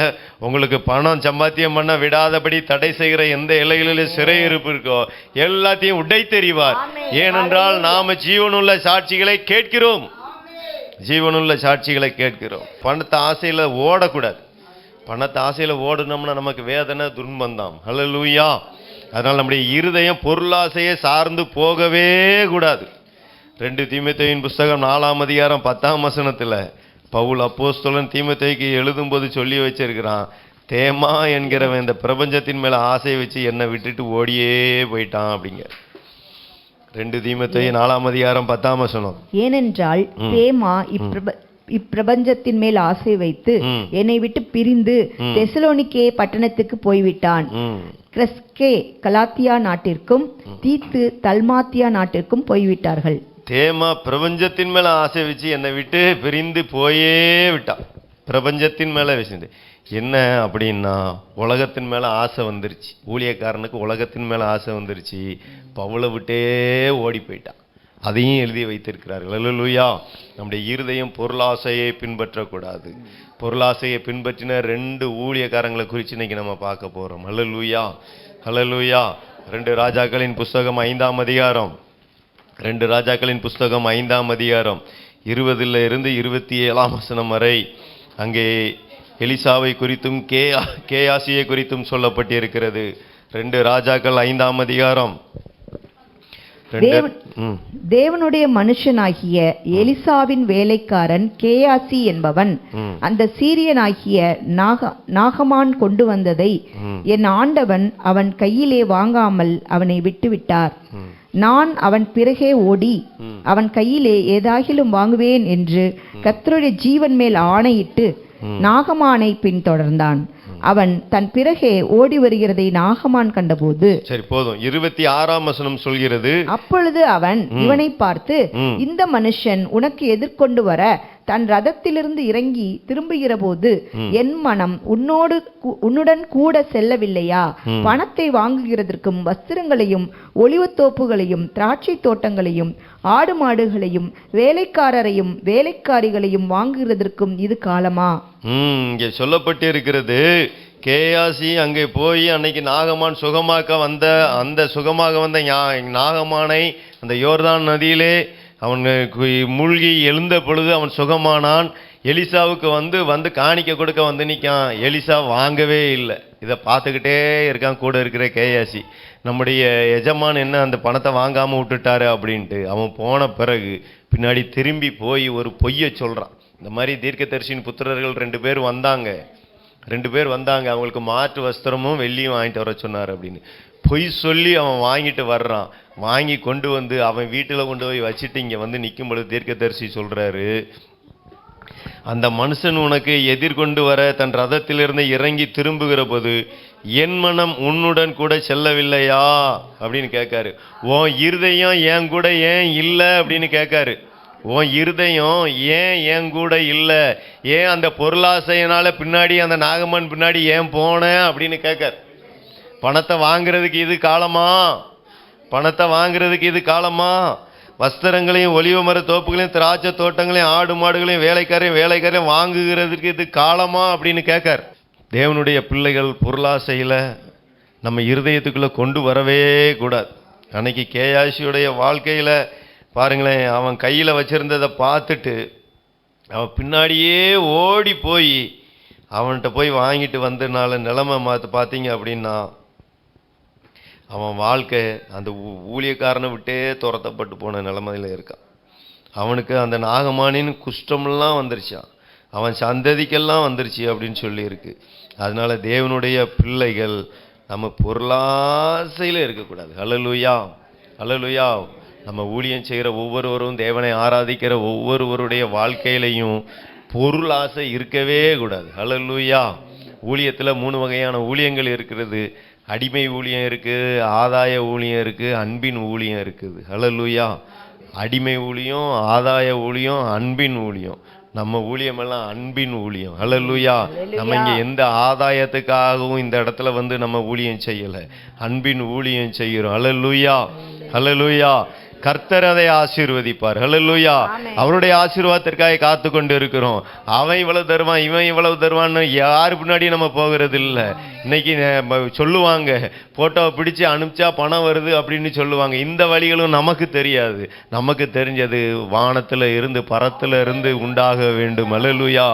உங்களுக்கு பணம் சம்பாத்தியம் பண்ண விடாதபடி தடை செய்கிற எந்த எல்லைகளில சிறையிருப்பு இருக்கோ எல்லாத்தையும் உடை தெரிவார். ஏனென்றால் நாம ஜீவனுள்ள சாட்சிகளை கேட்கிறோம். ஜீவனுள்ள சாட்சிகளை கேட்கிறோம். பணத்தை ஆசையில ஓடக்கூடாது. பணத்தை ஆசையில ஓடணும்னா நமக்கு வேதனை, துன்பந்தான். அல்லேலூயா. அதனால நம்முடைய இருதயம் பொருளாசையை சார்ந்து போகவே கூடாது. 2 தீமோத்தேயுவின் புஸ்தகம் 4ஆம் அதிகாரம் 10ஆம் வசனத்தில் பவுல் அப்போஸ்தலன் தீமோத்தேயுக்கு எழுதும்போது சொல்லி வச்சிருக்கிறான், தேமா என்கிறவன் இந்த பிரபஞ்சத்தின் மேல ஆசை வச்சு என்னை விட்டுட்டு ஓடியே போயிட்டான் அப்படிங்க. 2 தீமோத்தேயு 4ஆம் அதிகாரம் 10ஆம் வசனம். ஏனென்றால் தேமா இப்பிரபஞ்சத்தின் மேல் ஆசை வைத்து என்னை விட்டு பிரிந்து தெசலோனிக்கே பட்டணத்துக்கு போய்விட்டான். கிரெஸ்கே கலாத்தியா நாட்டிற்கும் தீத்து தல்மாத்தியா நாட்டிற்கும் போய்விட்டார்கள். தேமா பிரபஞ்சத்தின் மேல ஆசை வச்சு என்னை விட்டு பிரிந்து போயே விட்டான். பிரபஞ்சத்தின் மேல வச்சு என்ன அப்படின்னா, உலகத்தின் மேல ஆசை வந்துருச்சு. ஊழியக்காரனுக்கு உலகத்தின் மேல ஆசை வந்துருச்சு. பவுலை விட்டே ஓடி போயிட்டான். அதையும் எழுதி வைத்திருக்கிறார்கள். அல்லேலூயா. நம்முடைய இருதயம் பொருளாசையை பின்பற்றக்கூடாது. பொருளாசையை பின்பற்றின 2 ஊழியக்காரங்களை குறித்து இன்னைக்கு நம்ம பார்க்க போறோம். அல்லேலூயா, அல்லேலூயா. 2 ராஜாக்களின் புஸ்தகம் 5ஆம் அதிகாரம், 2 ராஜாக்களின் புஸ்தகம் 5ஆம் அதிகாரம் 20 இருந்து 27ஆம் வசனம் வரை அங்கே எலிசாவை குறித்தும் கேயாசியை குறித்தும் சொல்லப்பட்டிருக்கிறது. 2 ராஜாக்கள் 5ஆம் அதிகாரம். தேவனுடைய மனுஷனாகிய எலிசாவின் வேலைக்காரன் கேயாசி என்பவன் அந்த சீரியனாகிய நாகமான் கொண்டு வந்ததை என் ஆண்டவன் அவன் கையிலே வாங்காமல் அவனை விட்டுவிட்டார். நான் அவன் பிறகே ஓடி அவன் கையிலே ஏதாகிலும் வாங்குவேன் என்று கர்த்தருடைய ஜீவன் மேல் ஆணையிட்டு நாகமானை பின்தொடர்ந்தான். அவன் தன் பிறகே ஓடி வருகிறதை நாகமான் கண்டபோது, சரி போதும், 26ஆம் வசனம் சொல்கிறது, அப்பொழுது அவன் இவனை பார்த்து, இந்த மனுஷன் உனக்கு எதிர்கொண்டு வர தன் ரதத்திலிருந்து இறங்கி திரும்புகிற போது என் மனம் உன்னுடன் கூட செல்லவில்லையா? பணத்தை வாங்குகிறதற்கும் வஸ்திரங்களையும் ஒலிவத்தோப்புகளையும் திராட்சை தோட்டங்களையும் ஆடு மாடுகளையும் வேலைக்காரரையும் வேலைக்காரிகளையும் வாங்குகிறதற்கும் இது காலமா? இங்கே சொல்லப்பட்டிருக்கிறது, கேயாசி அங்கே போய் அன்னைக்கு நாகமான் சுகமாக வந்த நாகமானை அந்த யோர்தான் நதியிலே அவன் மூழ்கி எழுந்த பொழுது அவன் சுகமானான். எலிசாவுக்கு வந்து காணிக்க கொடுக்க வந்து நிற்கான். எலிசா வாங்கவே இல்லை. இதை பார்த்துக்கிட்டே இருக்கான் கூட இருக்கிற கேயாசி. நம்முடைய எஜமான் என்ன அந்த பணத்தை வாங்காமல் விட்டுட்டாரு அப்படின்ட்டு அவன் போன பிறகு பின்னாடி திரும்பி போய் ஒரு பொய்யை சொல்கிறான். இந்த மாதிரி தீர்க்கதரிசியின் புத்திரர்கள் 2 பேர் வந்தாங்க, அவங்களுக்கு மாற்று வஸ்திரமும் வெள்ளியும் வாங்கிட்டு வர சொன்னார் அப்படின்னு பொய் சொல்லி அவன் வாங்கிட்டு வர்றான். வாங்கி கொண்டு வந்து அவன் வீட்டில் கொண்டு போய் வச்சுட்டு இங்கே வந்து நிற்கும் பொழுது தீர்க்கதரிசி சொல்கிறாரு, அந்த மனுஷன் உனக்கு எதிர்கொண்டு வர தன் ரதத்திலிருந்து இறங்கி திரும்புகிற போது என் மனம் உன்னுடன் கூட செல்லவில்லையா அப்படின்னு கேட்காரு. உன் இருதயம் என் கூட ஏன் இல்லை அப்படின்னு கேட்காரு. உன் இருதயம் ஏன் என் கூட இல்லை? ஏன் அந்த பொருளாசையினால பின்னாடி அந்த நாகமன் பின்னாடி ஏன் போன அப்படின்னு கேட்காரு. பணத்தை வாங்குறதுக்கு இது காலமா? வஸ்திரங்களையும் ஒலிவ மர தோப்புகளையும் திராட்சை தோட்டங்களையும் ஆடு மாடுகளையும் வேலைக்காரையும் வாங்குகிறதுக்கு இது காலமா அப்படின்னு கேட்கார். தேவனுடைய பிள்ளைகள் பொருளாசையில் நம்ம இருதயத்துக்குள்ளே கொண்டு வரவே கூடாது. அன்னைக்கு கேயாசியுடைய வாழ்க்கையில் பாருங்களேன், அவன் கையில் வச்சிருந்ததை பார்த்துட்டு அவன் பின்னாடியே ஓடி போய் அவன்கிட்ட போய் வாங்கிட்டு வந்ததுனால நிலைமை பார்த்தீங்க அப்படின்னா அவன் வாழ்க்கை அந்த ஊழியக்காரனை விட்டே துரத்தப்பட்டு போன நிலைமையில் இருக்கான். அவனுக்கு அந்த நாகமானின் குஷ்டமெல்லாம் வந்துருச்சான், அவன் சந்ததிக்கெல்லாம் வந்துருச்சு அப்படின்னு சொல்லியிருக்கு. அதனால தேவனுடைய பிள்ளைகள் நம்ம பொருளாசையில் இருக்கக்கூடாது. அல்லேலூயா, அல்லேலூயா. நம்ம ஊழியம் செய்கிற ஒவ்வொருவரும், தேவனை ஆராதிக்கிற ஒவ்வொருவருடைய வாழ்க்கையிலையும் பொருள் ஆசை இருக்கவே கூடாது. அல்லேலூயா. ஊழியத்தில் 3 வகையான ஊழியங்கள் இருக்கிறது. அடிமை ஊழியம் இருக்குது, ஆதாய ஊழியம் இருக்குது, அன்பின் ஊழியம் இருக்குது. அல்லேலூயா. அடிமை ஊழியம், ஆதாய ஊழியம், அன்பின் ஊழியம். நம்ம ஊழியமெல்லாம் அன்பின் ஊழியம். அல்லேலூயா. நம்ம இங்கே எந்த ஆதாயத்துக்காகவும் இந்த இடத்துல வந்து நம்ம ஊழியம் செய்யலை, அன்பின் ஊழியம் செய்கிறோம். அல்லேலூயா, அல்லேலூயா. கர்த்தர் அதை ஆசீர்வதிப்பார். ஹல்லேலூயா. அவருடைய ஆசீர்வாதத்திற்காக காத்து கொண்டு இருக்கிறோம். அவன் இவ்வளவு தருவான், இவன் இவ்வளவு தருவான்னு யாரு பின்னாடி நம்ம போகிறது இல்லை. இன்னைக்கு சொல்லுவாங்க, போட்டோவை பிடிச்சு அனுப்பிச்சா பணம் வருது அப்படின்னு சொல்லுவாங்க. இந்த வழிகளும் நமக்கு தெரியாது. நமக்கு தெரிஞ்சது வானத்தில் இருந்து பரத்தில் இருந்து உண்டாக வேண்டும். ஹல்லேலூயா.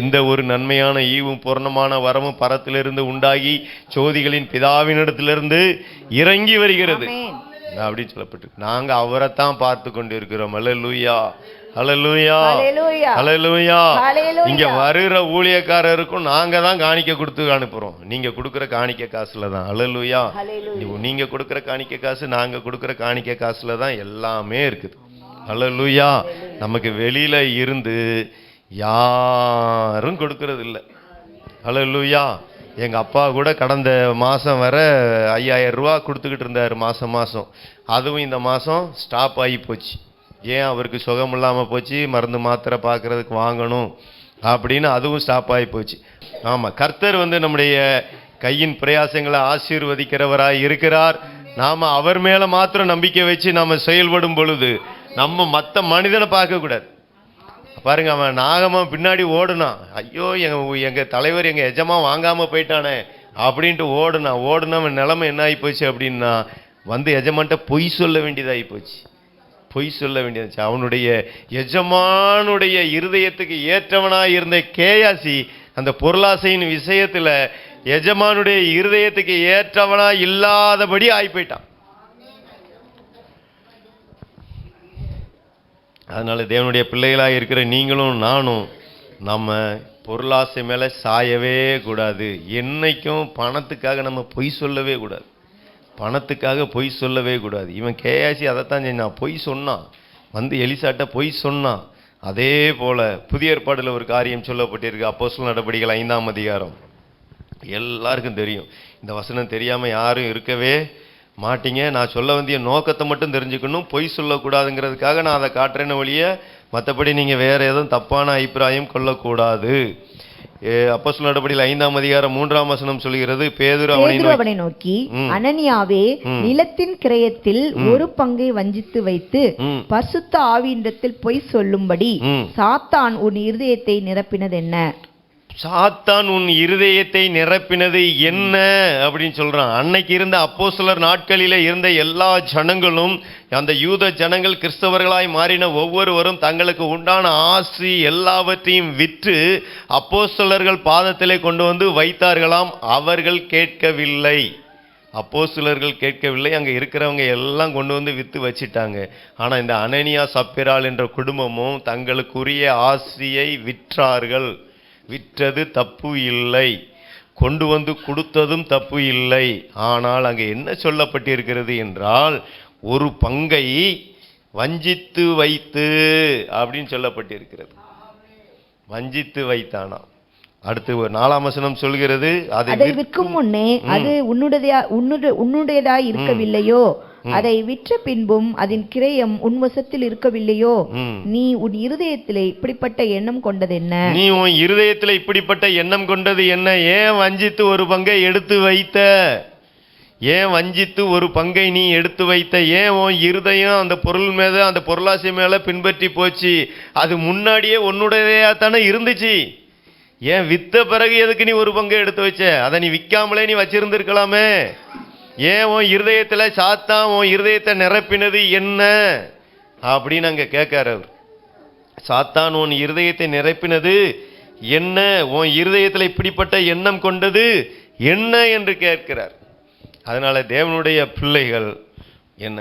எந்த ஒரு நன்மையான ஈவும் பூர்ணமான வரமும் பரத்திலிருந்து உண்டாகி சோதிகளின் பிதாவினிடத்திலிருந்து இறங்கி வருகிறது. அப்படின்னு சொல்லப்பட்டிருக்கு. நாங்க அவரைத்தான் பார்த்து கொண்டு இருக்கிறோம். அல்லேலூயா, அல்லேலூயா, ஹalleluya, அல்லேலூயா. ஹalleluya. இங்க வருகிற ஊழியக்காரருக்கும் நாங்க தான் காணிக்க கொடுத்து அனுப்புறோம். நீங்க கொடுக்கிற காணிக்க காசுல தான். அல்லேலூயா. ஹalleluya. நீங்க கொடுக்கிற காணிக்க காசு, நாங்க கொடுக்கிற காணிக்க காசுல தான் எல்லாமே இருக்குது. அல்லேலூயா. நமக்கு வெளியில இருந்து யாரும் கொடுக்கறது இல்லை. அல்லேலூயா. எங்கள் அப்பா கூட கடந்த மாதம் வர 5000 ரூபா கொடுத்துக்கிட்டு இருந்தார் மாதம். அதுவும் இந்த மாதம் ஸ்டாப் ஆகி போச்சு. ஏன்? அவருக்கு சுகம் இல்லாமல் போச்சு, மருந்து மாத்திரை பார்க்குறதுக்கு வாங்கணும் அப்படின்னு அதுவும் ஸ்டாப் ஆகி போச்சு. ஆமாம், கர்த்தர் நம்முடைய கையின் பிரயாசங்களை ஆசீர்வதிக்கிறவராய் இருக்கிறார். நாம் அவர் மேலே மாத்திரம் நம்பிக்கை வச்சு நாம் செயல்படும் பொழுது நம்ம மற்ற மனிதனை பார்க்கக்கூடாது. பாருங்க, அவன் நாகமாக பின்னாடி ஓடுனான். ஐயோ, எங்கள் தலைவர் எங்கள் எஜமா வாங்காமல் போயிட்டானே அப்படின்ட்டு ஓடுனவன் நிலைமை என்ன ஆகி போச்சு அப்படின்னா, எஜமான்ட்ட பொய் சொல்ல வேண்டியதாகி போச்சு. பொய் சொல்ல வேண்டியது. அவனுடைய எஜமானுடைய இருதயத்துக்கு ஏற்றவனாக இருந்த கேயாசி அந்த பொருளாசையின் விஷயத்தில் எஜமானுடைய இருதயத்துக்கு ஏற்றவனா இல்லாதபடி ஆகி போயிட்டான். அதனால தேவனுடைய பிள்ளைகளாக இருக்கிற நீங்களும் நானும் நம்ம பொருளாசை மேலே சாயவே கூடாது. என்னைக்கும் பணத்துக்காக நம்ம பொய் சொல்லவே கூடாது. பணத்துக்காக பொய் சொல்லவே கூடாது. இவன் கேயாசி அதைத்தான் செஞ்சான். பொய் சொன்னான். எலிசாட்ட பொய் சொன்னான். அதே போல புதிய ஏற்பாடில் ஒரு காரியம் சொல்லப்பட்டிருக்கு. அப்போஸ்தலர் நடபடிகள் 5ஆம் அதிகாரம். எல்லாருக்கும் தெரியும். இந்த வசனம் தெரியாமல் யாரும் இருக்கவே மாட்டீங்க. நான் சொல்ல வேண்டிய நோக்கத்தை மட்டும் தெரிஞ்சுக்கணும். பொய் சொல்லக்கூடாதுங்கிறதுக்காக நான் அதை காட்டுறேன்னு வழிய மற்றபடி நீங்கள் வேறு எதுவும் தப்பான அபிப்பிராயம் கொள்ளக்கூடாது. அப்போஸ்தலர் நடபடிகள் 5ஆம் அதிகாரம் 3ஆம் வசனம் சொல்கிறது, பேதுரு அவனை நோக்கி, அனனியாவே, நிலத்தின் கிரயத்தில் ஒரு பங்கை வஞ்சித்து வைத்து பரிசுத்த ஆவியினிடத்தில் பொய் சொல்லும்படி சாத்தான் உன் இருதயத்தை நிரப்பினது என்ன? சாத்தான் உன் இருதயத்தை நிரப்பினது என்ன அப்படின்னு சொல்றான். அன்னைக்கு இருந்த அப்போஸ்தலர் நாட்களிலே இருந்த எல்லா ஜனங்களும், அந்த யூத ஜனங்கள் கிறிஸ்தவர்களாய் மாறின ஒவ்வொருவரும் தங்களுக்கு உண்டான ஆசி எல்லாவற்றையும் விற்று அப்போஸ்தலர்கள் பாதத்திலே கொண்டு வைத்தார்களாம். அவர்கள் கேட்கவில்லை. அப்போஸ்தலர்கள் கேட்கவில்லை. அங்கே இருக்கிறவங்க எல்லாம் கொண்டு விற்று வச்சிட்டாங்க. ஆனால் இந்த அனனியா சப்பிராள் என்ற குடும்பமும் தங்களுக்குரிய ஆசியை விற்றார்கள். விற்றது தப்பு இல்லை, கொண்டு கொடுத்ததும் தப்பு இல்லை. ஆனால் அங்கே என்ன சொல்லப்பட்டிருக்கிறது என்றால், ஒரு பங்கை வஞ்சித்து வைத்து அப்படின்னு சொல்லப்பட்டிருக்கிறது. வஞ்சித்து வைத்தானா. அடுத்து 4ஆம் வசனம் சொல்கிறது, அதை விற்கும் முன்னே அது உன்னுடையதா இருக்கவில்லையோ, அதை விற்ற பின்பும் அதன் கிரயம் உன் வசத்தில் இருக்கவில்லையோ, நீ உன் இருதயத்திலே இப்படிப்பட்ட எண்ணம் கொண்டது என்ன? நீ உன் இருதயத்திலே இப்படிப்பட்ட எண்ணம் கொண்டது என்ன? ஏன் வஞ்சித்து ஒரு பங்கை எடுத்து வைத்த? ஏன் வஞ்சித்து ஒரு பங்கை நீ எடுத்து வைத்த? ஏன் உன் இருதயம் அந்த பொருள் மேல, அந்த பொருளாசை மேல பின்பற்றி போச்சு? அது முன்னாடியே உன்னுடையதையா தானே இருந்துச்சு. ஏன் வித்த பிறகு எதுக்கு நீ ஒரு பங்கை எடுத்து வச்ச? அதை நீ விற்காமலே நீ வச்சிருந்திருக்கலாமே. ஏன் உன் இருதயத்தில் சாத்தான் உன் இருதயத்தை நிரப்பினது என்ன அப்படின்னு அங்கே கேட்கார் அவர். சாத்தான் உன் இருதயத்தை நிரப்பினது என்ன? உன் இருதயத்தில் இப்படிப்பட்ட எண்ணம் கொண்டது என்ன என்று கேட்கிறார். அதனால தேவனுடைய பிள்ளைகள் என்ன,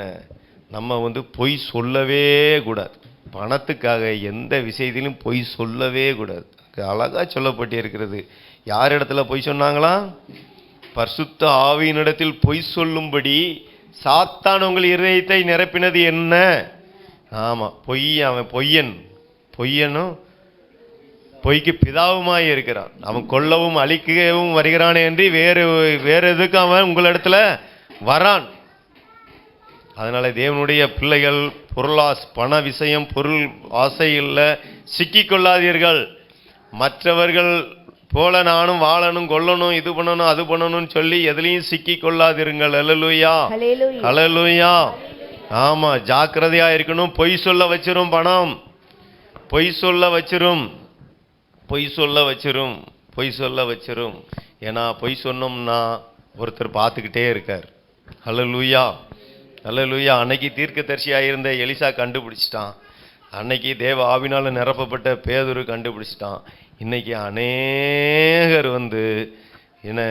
நம்ம பொய் சொல்லவே கூடாது. பணத்துக்காக எந்த விஷயத்திலும் பொய் சொல்லவே கூடாது. அழகா சொல்லப்பட்டு இருக்கிறது. யார் இடத்துல பொய் சொன்னாங்களா? பரிசுத்த ஆவியினிடத்தில் பொய் சொல்லும்படி சாத்தான் உங்கள் இருதயத்தை நிரப்பினது என்ன? ஆமா, அவன் பொய்யனும் பொய்க்கு பிதாவுமாய் இருக்கிறான். அவன் கொல்லவும் அழிக்கவும் வருகிறானே என்று வேறு எதுக்கு அவன் உங்களிடத்துல வரான். அதனால தேவனுடைய பிள்ளைகள் பண விஷயம், பொருள் ஆசையில் சிக்கிக்கொள்ளாதீர்கள். மற்றவர்கள் போல நானும் வாழணும், கொல்லணும், இது பண்ணணும், அது பண்ணணும்னு சொல்லி எதுலையும் சிக்கி கொள்ளாதிருங்கள். அல்லேலூயா, அல்லேலூயா. ஆமா, ஜாக்கிரதையா இருக்கணும். பொய் சொல்ல வச்சிரும் பணம். பொய் சொல்ல வச்சிரும். ஏன்னா பொய் சொன்னோம்னா ஒருத்தர் பார்த்துக்கிட்டே இருக்கார். அல்லேலூயா, அல்லேலூயா. அன்னைக்கு தீர்க்கதரிசியாக இருந்த எலிசா கண்டுபிடிச்சிட்டான். அன்னைக்கு தேவ ஆவினால நிரப்பப்பட்ட பேதுரு கண்டுபிடிச்சிட்டான். இன்னைக்கு அநேகர் என்ன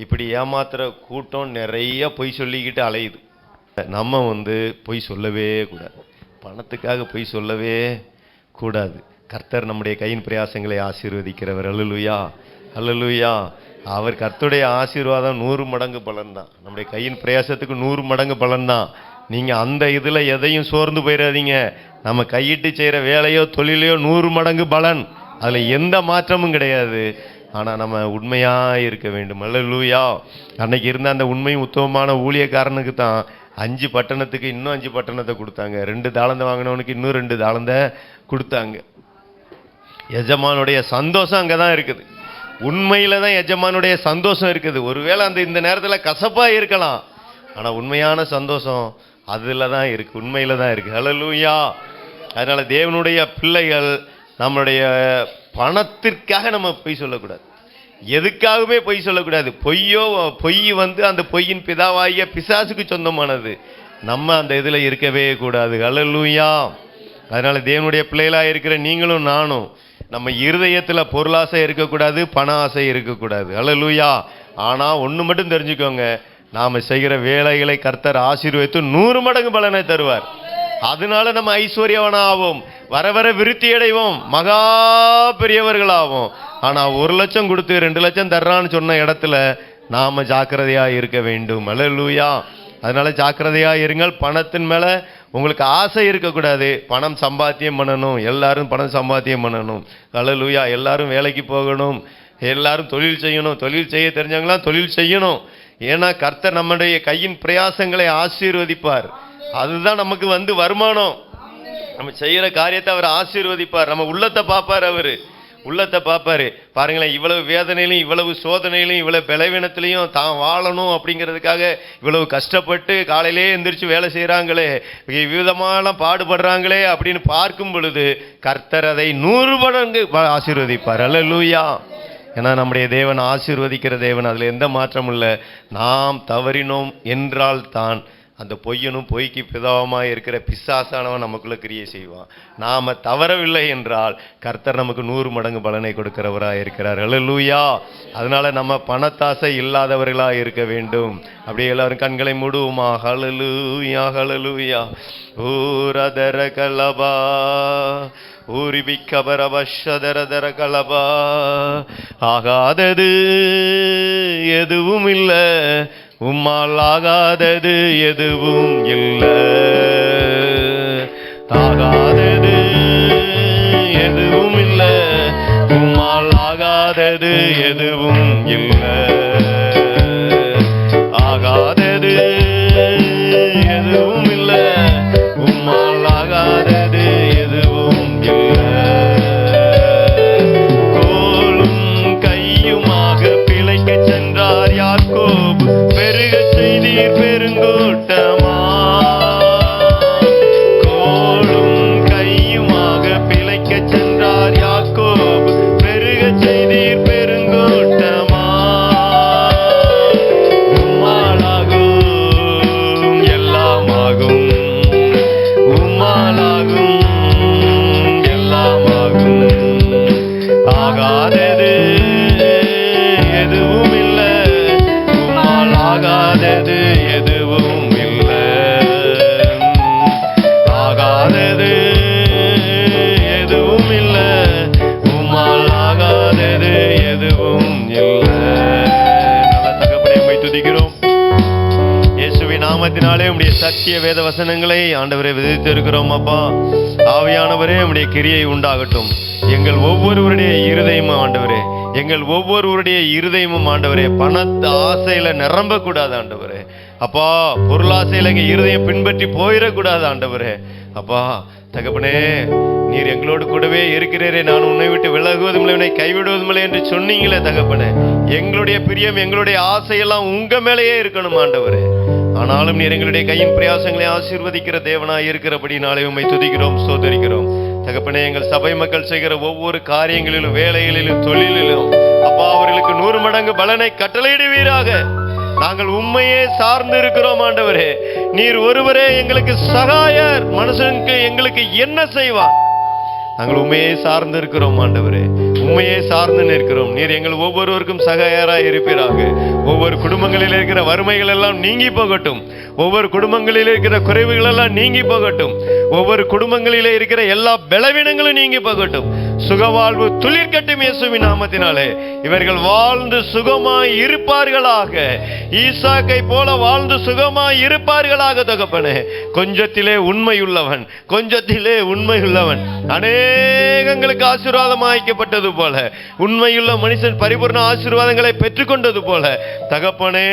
இப்படி ஏமாத்துற கூட்டம் நிறைய பொய் சொல்லிக்கிட்டு அலையுது. நம்ம பொய் சொல்லவே கூடாது. பணத்துக்காக பொய் சொல்லவே கூடாது. கர்த்தர் நம்முடைய கையின் பிரயாசங்களை ஆசீர்வதிக்கிறவர். அல்லேலூயா, அல்லேலூயா. அவர் கர்த்தருடைய ஆசீர்வாதம் 100 மடங்கு பலன் தான். நம்முடைய கையின் பிரயாசத்துக்கு 100 மடங்கு பலன் தான். நீங்கள் அந்த இதில் எதையும் சோர்ந்து போயிடாதீங்க. நம்ம கையிட்டு செய்கிற வேலையோ தொழிலையோ 100 மடங்கு பலன், அதில் எந்த மாற்றமும் கிடையாது. ஆனால் நம்ம உண்மையாக இருக்க வேண்டும். அல்லேலூயா. அன்னைக்கு இருந்த அந்த உண்மையும் உத்தமமான ஊழியக்காரனுக்கு தான் 5 பட்டணத்துக்கு இன்னும் 5 பட்டணத்தை கொடுத்தாங்க. 2 தாளந்தை வாங்கினவனுக்கு இன்னும் 2 தாளந்தை கொடுத்தாங்க. எஜமானுடைய சந்தோஷம் அங்கே தான் இருக்குது. உண்மையில் தான் எஜமானுடைய சந்தோஷம் இருக்குது. ஒருவேளை இந்த நேரத்தில் கசப்பாக இருக்கலாம், ஆனால் உண்மையான சந்தோஷம் அதில் தான் இருக்குது, உண்மையில் தான் இருக்குது. அல்லேலூயா. அதனால் தேவனுடைய பிள்ளைகள் நம்மளுடைய பணத்திற்காக நம்ம பொய் சொல்லக்கூடாது. எதுக்காகவே பொய் சொல்லக்கூடாது. பொய் அந்த பொய்யின் பிதாவாகிய பிசாசுக்கு சொந்தமானது. நம்ம அந்த இதில் இருக்கவே கூடாது. அல்லேலூயா. அதனால் தேவனுடைய பிள்ளைகளாக இருக்கிற நீங்களும் நானும் நம்ம இருதயத்தில் பொருளாசை இருக்கக்கூடாது, பண ஆசை இருக்கக்கூடாது. அல்லேலூயா. ஆனால் ஒன்று மட்டும் தெரிஞ்சுக்கோங்க, நாம் செய்கிற வேலைகளை கர்த்தர் ஆசீர்வதித்து 100 மடங்கு பலனை தருவார். அதனால நம்ம ஐஸ்வர்யவனாகவும் வர வர விருத்தி அடைவோம், மகா பெரியவர்களாகும். ஆனால் 1 லட்சம் கொடுத்து 2 லட்சம் தர்றான்னு சொன்ன இடத்துல நாம் ஜாக்கிரதையாக இருக்க வேண்டும். அல்லேலூயா. அதனால ஜாக்கிரதையாக இருங்கள். பணத்தின் மேலே உங்களுக்கு ஆசை இருக்கக்கூடாது. பணம் சம்பாத்தியம் பண்ணணும், எல்லாரும் பணம் சம்பாத்தியம் பண்ணணும். அல்லேலூயா. எல்லாரும் வேலைக்கு போகணும், எல்லாரும் தொழில் செய்யணும். தொழில் செய்ய தெரிஞ்சவங்களாம் தொழில் செய்யணும். ஏன்னா கர்த்தர் நம்முடைய கையின் பிரயாசங்களை ஆசீர்வதிப்பார். அதுதான் நமக்கு வருமானம். நம்ம செய்கிற காரியத்தை அவர் ஆசீர்வதிப்பார். நம்ம உள்ளத்தை பார்ப்பார். அவர் உள்ளத்தை பார்ப்பாரு. பாருங்களேன், இவ்வளவு வேதனையிலும் இவ்வளவு சோதனையிலும் இவ்வளவு பலவீனத்திலையும் தான் வாழணும் அப்படிங்கிறதுக்காக இவ்வளவு கஷ்டப்பட்டு காலையிலே எந்திரிச்சு வேலை செய்கிறாங்களே, விதமான பாடுபடுறாங்களே அப்படின்னு பார்க்கும் பொழுது கர்த்தர் அதை 100 மடங்கு ஆசீர்வதிப்பார். அல்லேலூயா. ஏன்னா நம்முடைய தேவன் ஆசீர்வதிக்கிற தேவன், அதில் எந்த மாற்றமும் இல்லை. நாம் தவறினோம் என்றால் தான் அந்த பொய்யனும் பொய்க்கு பிதாவமாக இருக்கிற பிசாசானவன் நமக்குள்ள கிரியை செய்வான். நாம் தவறவில்லை என்றால் கர்த்தர் நமக்கு 100 மடங்கு பலனை கொடுக்கிறவராக இருக்கிறார். அல்லேலூயா. அதனால நம்ம பணத்தாசை இல்லாதவர்களாக இருக்க வேண்டும். அப்படியே எல்லாரும் கண்களை மூடுவோமா? ஹல்லேலூயா, ஹல்லேலூயா. ஊரதர கலபா ஊரிபிக்கபரபஷதரதர கலபா. ஆகாதது எதுவும் இல்லை, உம்மால் ஆகாதது எதுவும் இல்லை. ஆகாதது எதுவும் இல்லை, உம்மால் ஆகாதது எதுவும் இல்லை. ஆகாதது எதுவும் இல்லை, உம்மால் ஆகாதது எதுவும் இல்லை. கோலும் கையுமாக பிழைக்க சென்றார் யாக்கோபு, பெருக செய்தீர் பெருங்கூட்டமா. கோலும் கையுமாக பிழைக்க சென்றார் யாக்கோபு, பெருக செய்தீர் பெருங்கூட்டமா. உம்மாலாகும் எல்லாமாகும், உம்மாலாகும் எல்லாமாகும். ஆகாதது எதுவும் இல்லை, உம்மால் ஆகாதது எதுவும் இல்லை. ஆகாதது எதுவும் இல்லை, உம்மால் ஆகாதது எதுவும் இல்லை. நல்ல தகப்பனே, உம்மை துதிக்கிறோம். இயேசுவின் நாமத்தினாலே உம்முடைய சத்திய வேத வசனங்களை ஆண்டவரே விதித்து இருக்கிறோம். அப்பா ஆவியானவரே, உம்முடைய கிரியை உண்டாகட்டும். எங்கள் ஒவ்வொருவருடைய இருதயமும் ஆண்டவரே, எங்கள் ஒவ்வொருவருடைய இருதயமும் ஆண்டவரே பணத்து ஆசையில நிரம்ப கூடாது ஆண்டவரே. அப்பா பொருளாசையில எங்க இருதயம் பின்பற்றி போயிடக்கூடாது ஆண்டவரே. அப்பா தகப்பனே, நீர் எங்களோடு கூடவே இருக்கிறீரே, நான் உன்னை விட்டு விலகுவதும் இல்லை, உன்னை கைவிடுவதும் இல்லை என்று சொன்னீங்களே தகப்பனே. எங்களுடைய பிரியம் எங்களுடைய ஆசையெல்லாம் உங்க மேலேயே இருக்கணும் ஆண்டவரே. ஆனாலும் நீர் எங்களுடைய கையின் பிரயாசங்களை ஆசீர்வதிக்கிற தேவனாய் இருக்கிறபடினாலே உம்மை துதிக்கிறோம், ஸ்தோத்திரிக்கிறோம். தகப்பனே, எங்கள் சபை மக்கள் செய்கிற ஒவ்வொரு காரியங்களிலும் வேலைகளிலும் தொழிலிலும் அப்பா அவர்களுக்கு 100 மடங்கு பலனை கட்டளையிடுவீராக. நாங்கள் உண்மையே சார்ந்து இருக்கிறோம் ஆண்டவரே. நீர் ஒருவரே எங்களுக்கு சகாயர். மனுஷனுக்கு எங்களுக்கு என்ன செய்வார்? நாங்கள் உண்மையே சார்ந்து இருக்கிறோம் ஆண்டவரே, உண்மையே சார்ந்து நிற்கிறோம். நீர் எங்கள் ஒவ்வொருவருக்கும் சகாயராய் இருப்பீராக. ஒவ்வொரு குடும்பங்களில் இருக்கிற வறுமைகள் எல்லாம் நீங்கி போகட்டும். ஒவ்வொரு குடும்பங்களில் இருக்கிற குறைவுகள் எல்லாம் நீங்கி போகட்டும். ஒவ்வொரு குடும்பங்களிலே இருக்கிற எல்லா பலவீனங்களும் நீங்கி போகட்டும். சுகவாழ்வு துளிர்க்கட்டும் இயேசுவின் நாமத்தினாலே. இவர்கள் வாழ்ந்து சுகமாய் இருப்பார்களாக. ஈசாக்கை போல வாழ்ந்து சுகமாய் இருப்பார்களாக. தகப்பனே, கொஞ்சத்திலே உண்மையுள்ளவன், கொஞ்சத்திலே உண்மையுள்ளவன் அநேகங்களுக்கு ஆசீர்வாதமாக்கப்பட்டது போல, உண்மையுள்ள மனுஷன் பரிபூர்ண ஆசீர்வாதங்களை பெற்றுக்கொண்டது போல தகப்பனே,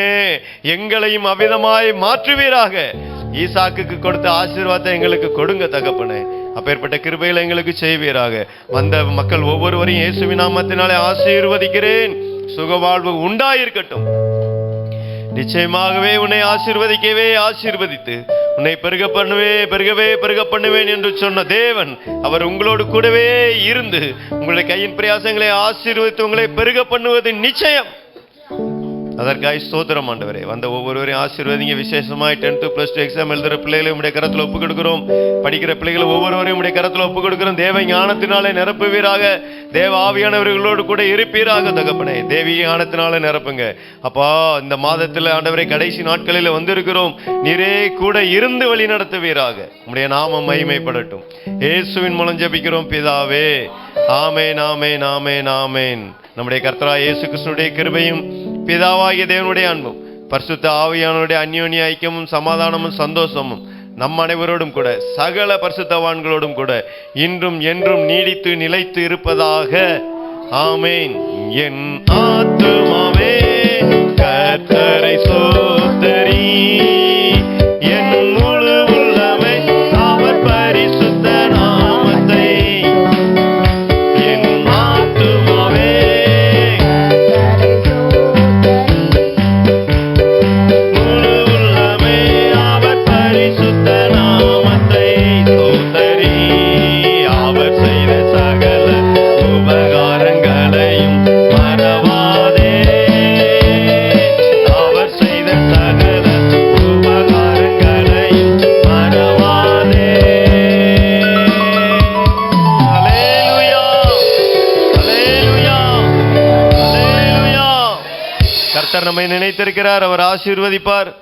எங்களையும் அவ்விதமாய் மாற்றுவீராக. ஈசாக்குக்கு கொடுத்த ஆசீர்வாதத்தை எங்களுக்கு கொடுங்க தகப்பனே. அப்பேற்பட்ட கிருபைகளை எங்களுக்கு செய்வீராக. வந்த மக்கள் ஒவ்வொருவரையும் இயேசுவின் நாமத்தினாலே ஆசீர்வதிக்கிறேன். சுகவாழ்வு உண்டாயிருக்கட்டும். நிச்சயமாகவே உன்னை ஆசீர்வதிக்கவே ஆசீர்வதித்து உன்னை பெருக பண்ணுவேன் என்று சொன்ன தேவன், அவர் உங்களோடு கூடவே இருந்து உங்களுடைய கையின் பிரயாசங்களை ஆசீர்வதித்து உங்களை பெருக பண்ணுவது நிச்சயம். அதற்காக ஸ்தோத்திரம் ஆண்டவரே. வந்த ஒவ்வொருவரையும் ஆசீர்வதிங்க. விசேஷமாய் 10th + 2 எக்ஸாம் எழுதுகிற பிள்ளைகளை உடைய கரத்தில் ஒப்புக் கொடுக்கிறோம். படிக்கிற பிள்ளைகளை ஒவ்வொருவரையும் உடைய கரத்தில் ஒப்புக் கொடுக்கிறோம். தேவ ஞானத்தினாலே நிரப்புவீராக. தேவ ஆவியானவர்களோடு கூட இருப்பீராக தகப்பனே. தேவி ஞானத்தினாலே நிரப்புங்க அப்பா. இந்த மாதத்தில் ஆண்டவரை கடைசி நாட்களில் வந்திருக்கிறோம். நீரே கூட இருந்து வழி நடத்துவீராக. உம்முடைய நாமம் மகிமைப்படட்டும். இயேசுவின் மூலம் ஜெபிக்கிறோம் பிதாவே. ஆமேன், ஆமேன், ஆமேன், ஆமேன். நம்முடைய கர்த்தராகிய இயேசு கிறிஸ்துவினுடைய கிருபையும் பிதாவாகிய தேவனுடைய அன்பும் பரிசுத்த ஆவியானவருடைய அந்யோன்ய ஐக்கியமும் சமாதானமும் சந்தோஷமும் நம் அனைவரோடும் கூட சகல பரிசுத்தவான்களோடும் கூட இன்றும் என்றும் நீடித்து நிலைத்து இருப்பதாக. ஆமேன். என் ஆத்துமாவே கர்த்தரை ஸ்தோத்திரி, என் முழு உள்ளமே அவர் பரிசுத்த நாமத்தை. என் ஆத்துமாவே முழு உள்ளமே அவர் பரிசுத்த நாமத்தை ஸ்தோத்திரி. அவர் செய்த சகல உபகாரங்களையும் மறவாதே. அவர் செய்த சகல உபகாரங்களையும் மறவாதே. அல்லேலூயா, அல்லேலூயா, அல்லேலூயா. கர்த்தர் நம்மை நினைத்திருக்கிறார். அவர் ஆசீர்வதிப்பார்.